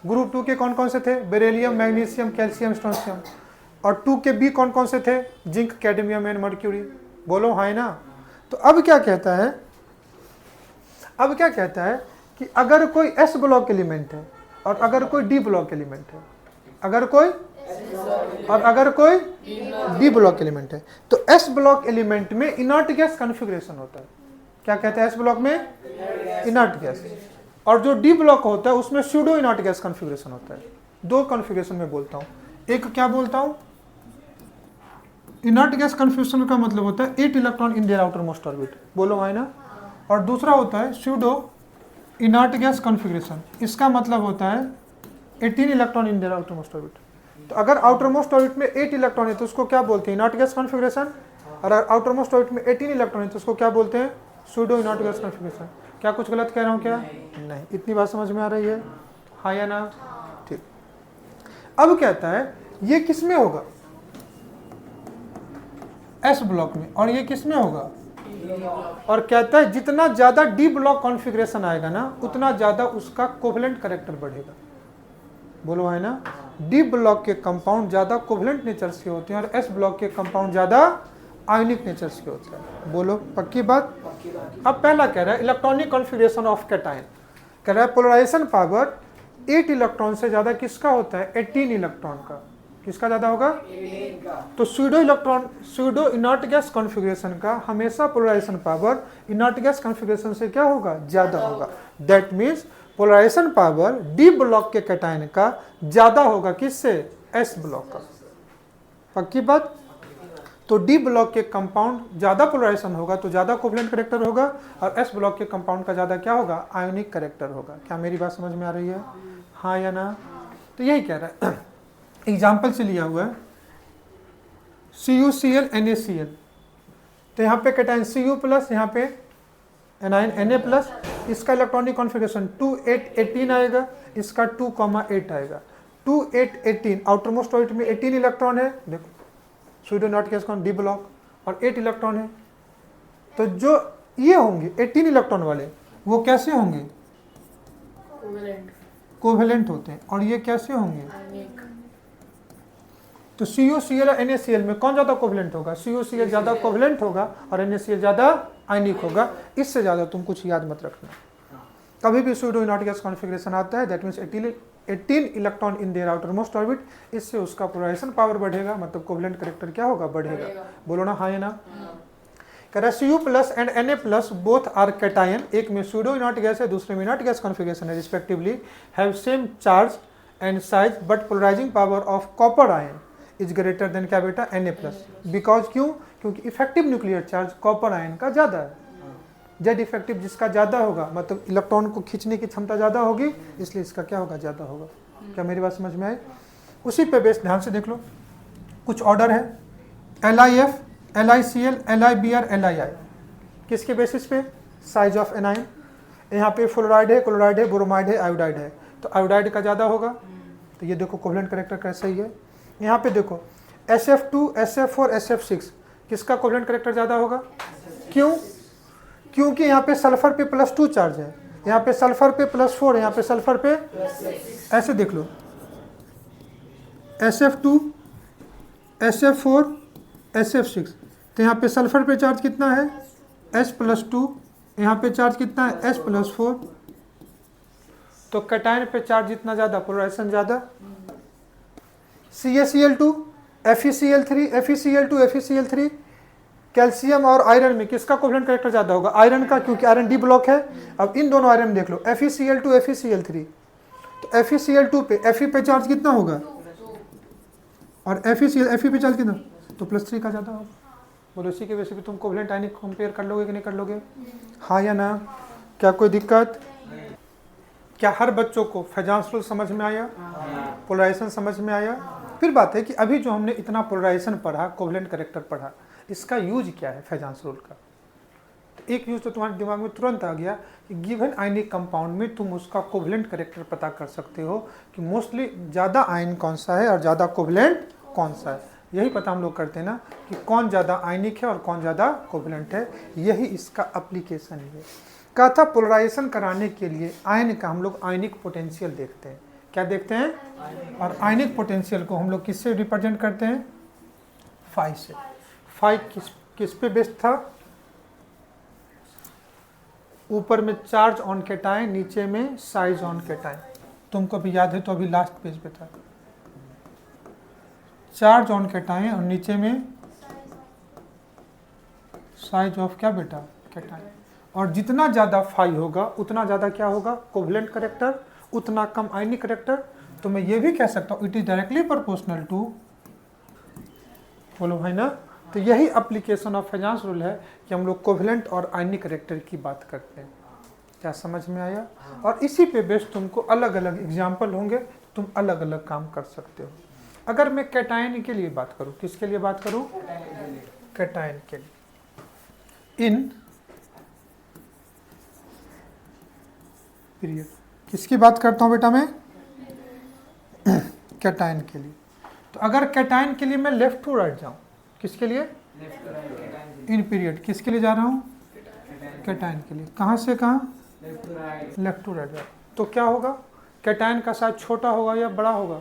ग्रुप 2 के कौन कौन से थे, बेरिलियम, मैग्नीशियम, कैल्शियम, स्ट्रोंशियम। और 2 के बी कौन कौन से थे, जिंक, कैडमियम एंड मर्क्यूरी। बोलो हाँ ना। तो अब क्या कहता है, अब क्या कहता है कि अगर कोई S ब्लॉक एलिमेंट है और अगर कोई D ब्लॉक एलिमेंट है, अगर कोई और अगर कोई डी ब्लॉक एलिमेंट है तो एस ब्लॉक एलिमेंट में इनर्ट गैस कॉन्फ़िगरेशन होता है। क्या कहते हैं एस ब्लॉक में? Inert gas. और जो डी ब्लॉक होता है उसमें स्यूडो इनर्ट गैस कॉन्फ़िगरेशन होता है। दो कॉन्फ़िगरेशन में बोलता हूँ, एक क्या बोलता हूँ, इनर्ट गैस कॉन्फ़िगरेशन का मतलब होता है 8 electron in their outer most orbit, बोलो है ना। और दूसरा होता है स्यूडो इनर्ट गैस कॉन्फ़िगरेशन, इसका मतलब होता है 18 electron in their outer most orbit. तो अगर आउटर मोस्ट ऑर्बिट में 8 इलेक्ट्रॉन है तो उसको क्या बोलते हैं? Inert gas configuration. और अगर आउटर मोस्ट ऑर्बिट में 18 इलेक्ट्रॉन है तो उसको क्या बोलते हैं? Pseudo inert gas configuration. क्या कुछ गलत कह रहा हूँ क्या? नहीं। इतनी बात समझ में आ रही है? हाँ या ना? ठीक। अब कहता है ये किस में होगा? एस ब्लॉक में। और ये किस में होगा? और कहता है जितना ज्यादा डी ब्लॉक कॉन्फ़िगरेशन आएगा ना उतना ज्यादा उसका कोवेलेंट कैरेक्टर बढ़ेगा, बोलो है ना। डी ब्लॉक के कंपाउंड ज्यादा कोवेलेंट नेचर के होते हैं और एस ब्लॉक के कंपाउंड ज्यादा आयनिक नेचर के होते हैं, बोलो पक्की बात। अब पहला कह रहा है इलेक्ट्रॉनिक कॉन्फ़िगरेशन ऑफ कैटायन, कह रहा है पोलराइजेशन पावर 8 इलेक्ट्रॉन से ज्यादा किसका होता है? 18 इलेक्ट्रॉन का। किसका ज्यादा होगा? तो स्यूडो इनर्ट गैस कॉन्फ़िगरेशन का हमेशा polarization power inert gas configuration से क्या होगा? ज्यादा होगा। That means polarization power D block के कैटायन का ज्यादा होगा किससे? एस ब्लॉक का। पक्की बात। तो डी ब्लॉक के कंपाउंड ज्यादा पोलराइजेशन होगा तो ज्यादा कोवेलेंट कैरेक्टर होगा और एस ब्लॉक के कंपाउंड का ज्यादा क्या होगा? आयोनिक कैरेक्टर होगा। क्या मेरी बात समझ में आ रही है? हाँ या ना? तो यही कह रहा है, एग्जाम्पल से लिया हुआ है CuCl NaCl। तो यहाँ पे कैटायन Cu प्लस, यहाँ पे एनायन Na प्लस, इसका इलेक्ट्रॉनिक कॉन्फ़िगरेशन 2 8 18 आएगा, इसका 2,8 आएगा। 2 8 18 आउटर मोस्ट ऑर्बिट में 18 इलेक्ट्रॉन है, देखो pseudo not gas D block, और 8 इलेक्ट्रॉन है। तो जो ये होंगे 18 इलेक्ट्रॉन वाले वो कैसे होंगे? कोवेलेंट होते हैं। और ये कैसे होंगे? तो CuCl और NaCl में कौन ज्यादा कोवेलेंट होगा? CuCl ज्यादा कोवेलेंट होगा और NaCl ज्यादा आयनिक होगा। इससे ज्यादा तुम कुछ याद मत रखना। कभी भी स्यूडो इनर्ट गैस कॉन्फ़िगरेशन आता है that means 18 electron in their outer most orbit, इससे उसका पोलराइजेशन पावर बढ़ेगा, मतलब कोवेलेंट कैरेक्टर क्या होगा? बढ़ेगा। बोलो ना हाँ या ना? कह रहा है Cu plus and Na plus both are cation, एक में स्यूडो इनर्ट गैस है दूसरे में इनर्ट गैस कॉन्फ़िगरेशन है respectively, have same charge and size but polarizing power of copper ion is greater than क्या बेटा? Na plus. बिकॉज क्यों? क्योंकि effective nuclear charge copper ion का ज्यादा है। जेड इफेक्टिव जिसका ज्यादा होगा मतलब इलेक्ट्रॉन को खींचने की क्षमता ज्यादा होगी, इसलिए इसका क्या होगा? ज्यादा होगा। क्या मेरी बात समझ में आई? उसी पे बेस ध्यान से देख लो, कुछ ऑर्डर है LiF, LiCl, LiBr, Lii, किसके बेसिस पे? Size of anion. यहाँ पे फ्लोराइड है, ब्रोमाइड है, आयोडाइड है, तो आयोडाइड का ज्यादा होगा। तो ये देखो कोवेलेंट कैरेक्टर कैसा ही है। यहाँ पे देखो SF2, SF4, SF6, किसका कोवेलेंट कैरेक्टर ज्यादा होगा? क्यों? क्योंकि यहाँ पे सल्फर पे +2 चार्ज है, यहाँ पे सल्फर पे +4 है, यहाँ पे सल्फर पे ऐसे देख लो SF2, SF4, SF6। तो यहाँ पे सल्फर पे चार्ज कितना है? S+2, यहाँ पे चार्ज कितना है? S+4। तो कैटायन पे चार्ज जितना ज्यादा पोलराइजेशन ज्यादा। CaCl2, FeCl3, FeCl2, FeCl3, calcium और आयरन में किसका कोवेलेंट कैरेक्टर ज्यादा होगा? आयरन का, क्योंकि आयरन डी ब्लॉक है। अब इन दोनों आयरन देख लो FeCl2, FeCl3, तो FeCl2 पे Fe पे चार्ज कितना होगा? और Fe पे चार्ज कितना? तो +3 का ज्यादा होगा। बोलो इसी के वजह से भी तुम कोवेलेंट आयनिक कंपेयर कर लोगे कि नहीं कर लोगे? हाँ या ना? क्या कोई दिक्कत? क्या हर बच्चों को फैजांस रूल समझ में आया? पोलराइजेशन समझ में आया? फिर बात है कि अभी जो हमने इतना पोलराइजेशन पढ़ा, कोवेलेंट कैरेक्टर पढ़ा, इसका यूज क्या है फैजांस रूल का? तो एक यूज तो तुम्हारे दिमाग में तुरंत आ गया कि गिवन आयनिक कंपाउंड में तुम उसका कोवेलेंट कैरेक्टर पता कर सकते हो कि मोस्टली ज़्यादा आयन कौन सा है और ज़्यादा कोवेलेंट कौन सा है। यही पता हम लोग करते हैं ना कि कौन ज़्यादा आयनिक है और कौन ज़्यादा कोवेलेंट है, यही इसका एप्लीकेशन है। कहा था पोलराइजेशन कराने के लिए आयन का हम लोग आयनिक पोटेंशियल देखते हैं। क्या देखते हैं? और आयनिक पोटेंशियल को हम लोग किससे रिप्रेजेंट करते हैं? फाई से। फाई किस पे बेस्ड था? ऊपर में चार्ज ऑन कैटायन, नीचे में साइज ऑन कैटायन। तुमको भी याद है तो अभी लास्ट पेज पे था। चार्ज ऑन कैटायन और नीचे में साइज ऑफ क्या बेटा, कैटायन। और जितना ज़्यादा फाई होगा उतना ज़्यादा क्या होगा, कोवलेंट करेक्टर, उतना कम आयनिक करेक्टर। तो मैं ये भी कह सकता हूँ it is directly proportional to, बोलो भाई ना। तो यही एप्लीकेशन ऑफ फेजांस रूल है कि हम लोग कोवलेंट और आयनिक करेक्टर की बात करते हैं। क्या समझ में आया? और इसी पे बेस्ड तुमको अलग अलग एग्जाम्पल होंगे, तुम अलग अलग काम कर सकते हो। अगर मैं कैटायन के लिए बात करूँ, किसके लिए बात करूँ, कैटायन के लिए, इन पीरियड, किसकी बात करता हूँ बेटा मैं, कैटायन के लिए। तो अगर कैटायन के लिए मैं लेफ्ट टू राइट जाऊँ, किसके लिए, इन पीरियड, किसके लिए जा रहा हूँ, कैटायन के लिए। कहाँ से कहाँ, लेफ्ट टू राइट जाओ, तो क्या होगा, कैटायन का साइज छोटा होगा या बड़ा होगा,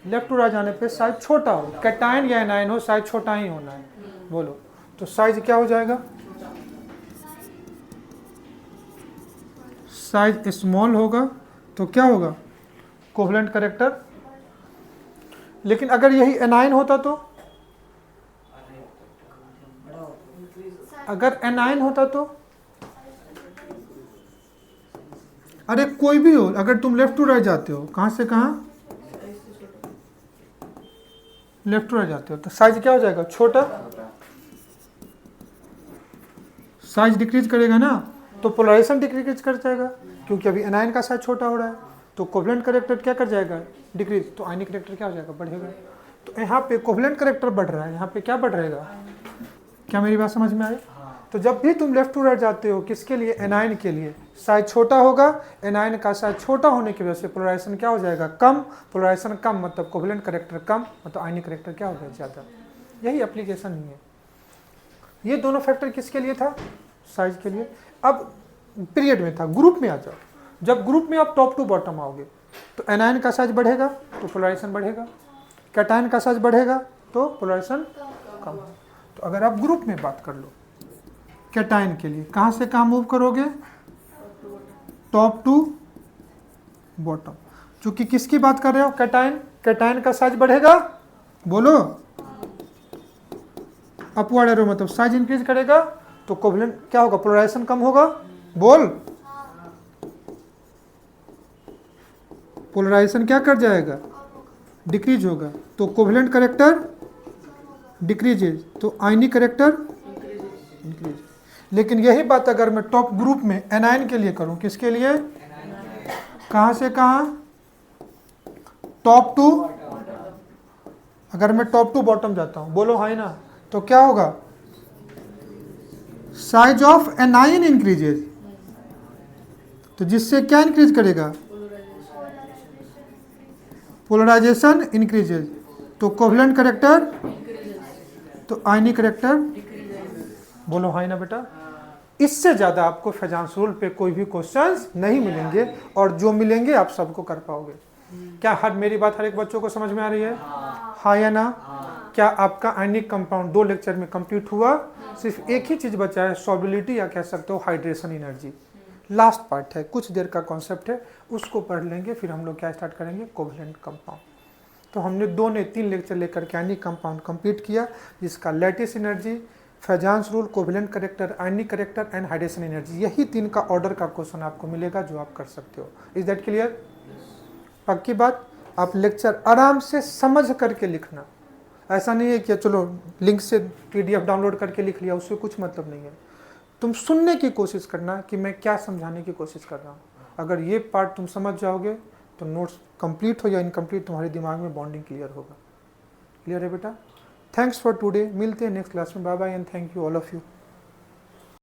लेफ्ट टू राइट जाने पे साइज छोटा होगा। कैटायन या एनायन हो, साइज छोटा ही होना है, बोलो। तो साइज क्या हो जाएगा, साइज स्मॉल होगा, तो क्या होगा, कोवलेंट करेक्टर। लेकिन अगर यही एनायन होता तो, अगर एनायन होता तो, अरे कोई भी हो, अगर तुम लेफ्ट टू राइट जाते हो, कहाँ से कहाँ, लेफ्ट टू राइट जाते हो, तो साइज क्या हो जाएगा, छोटा, साइज डिक्रीज करेगा ना, तो पोलराइजेशन डिक्रीज कर जाएगा, क्योंकि अभी एनायन का साइज छोटा हो रहा है। तो कोवलेंट करेक्टर क्या कर जाएगा, डिक्रीज, तो आयनिक करेक्टर क्या हो जाएगा, बढ़ेगा। तो यहाँ पे कोवलेंट करेक्टर बढ़ रहा है, यहाँ पे क्या बढ़ रहेगा, क्या मेरी बात समझ में आई? तो जब भी तुम लेफ्ट टू राइट जाते हो, किसके लिए, एनायन के लिए, साइज छोटा होगा, एनायन का साइज छोटा होने की वजह से पोलराइजेशन क्या हो जाएगा, कम, पोलराइजेशन कम मतलब कोवलेंट करेक्टर कम, मतलब आयनिक करेक्टर क्या हो गया, ज़्यादा। यही एप्लीकेशन ही है। ये दोनों फैक्टर किसके लिए था, साइज के लिए। अब पीरियड में था, ग्रुप में आ जाओ। जब ग्रुप में आप टॉप टू बॉटम आओगे, तो एनायन का साइज बढ़ेगा तो पोलराइजेशन बढ़ेगा, कैटायन का साइज बढ़ेगा तो पोलराइजेशन कम। तो अगर आप ग्रुप में बात कर लो कैटायन के लिए, कहाँ से कहाँ मूव करोगे, टॉप टू बॉटम। चूंकि किसकी बात कर रहे हो, कैटायन, कैटायन का साइज बढ़ेगा, बोलो, अपवर्ड एरो मतलब साइज इंक्रीज करेगा, तो कोवलेंट क्या होगा, पोलराइजेशन कम होगा, बोल, पोलराइजेशन क्या कर जाएगा, डिक्रीज होगा, तो कोवलेंट करेक्टर डिक्रीजेज, तो आयनिक करेक्टर इंक्रीज। लेकिन यही बात अगर मैं टॉप ग्रुप में एनायन के लिए करूं, किसके लिए, कहां से कहां, टॉप टू, अगर मैं टॉप टू बॉटम जाता हूं, बोलो हाई ना, तो क्या होगा, साइज ऑफ एनायन इंक्रीजेज, तो जिससे क्या इंक्रीज करेगा, पोलराइजेशन इंक्रीजेज, तो कोवलेंट करेक्टर, तो आयनिक करेक्टर, बोलो हाई ना बेटा। इससे ज़्यादा आपको फेजांस रूल पे कोई भी क्वेश्चंस नहीं मिलेंगे, और जो मिलेंगे आप सबको कर पाओगे। क्या हर मेरी बात हर एक बच्चों को समझ में आ रही है, हाँ या ना? क्या आपका आयनिक कंपाउंड 2 लेक्चर में कंप्लीट हुआ? सिर्फ एक ही चीज़ बचा है, सॉल्युबिलिटी या कह सकते हो हाइड्रेशन एनर्जी। लास्ट पार्ट है, कुछ देर का कॉन्सेप्ट है, उसको पढ़ लेंगे, फिर हम लोग क्या स्टार्ट करेंगे, कोवलेंट कंपाउंड। तो हमने 2 ने 3 लेक्चर लेकर के आयनिक कंपाउंड कंप्लीट किया, जिसका lattice energy, Fajans rule, covalent character, ionic character and hydration energy, यही 3 का ऑर्डर का क्वेश्चन आपको मिलेगा जो आप कर सकते हो। Is that clear? पक्की बात। आप लेक्चर आराम से समझ करके लिखना, ऐसा नहीं है कि चलो लिंक से PDF डाउनलोड करके लिख लिया, उससे कुछ मतलब नहीं है। तुम सुनने की कोशिश करना कि मैं क्या समझाने की कोशिश कर रहा हूँ। अगर ये पार्ट तुम समझ जाओगे तो नोट्स कंप्लीट हो या इनकम्प्लीट, तुम्हारे दिमाग में बॉन्डिंग क्लियर होगा। क्लियर है बेटा? थैंक्स फॉर टुडे, मिलते हैं नेक्स्ट क्लास में। Bye bye and thank you all of you.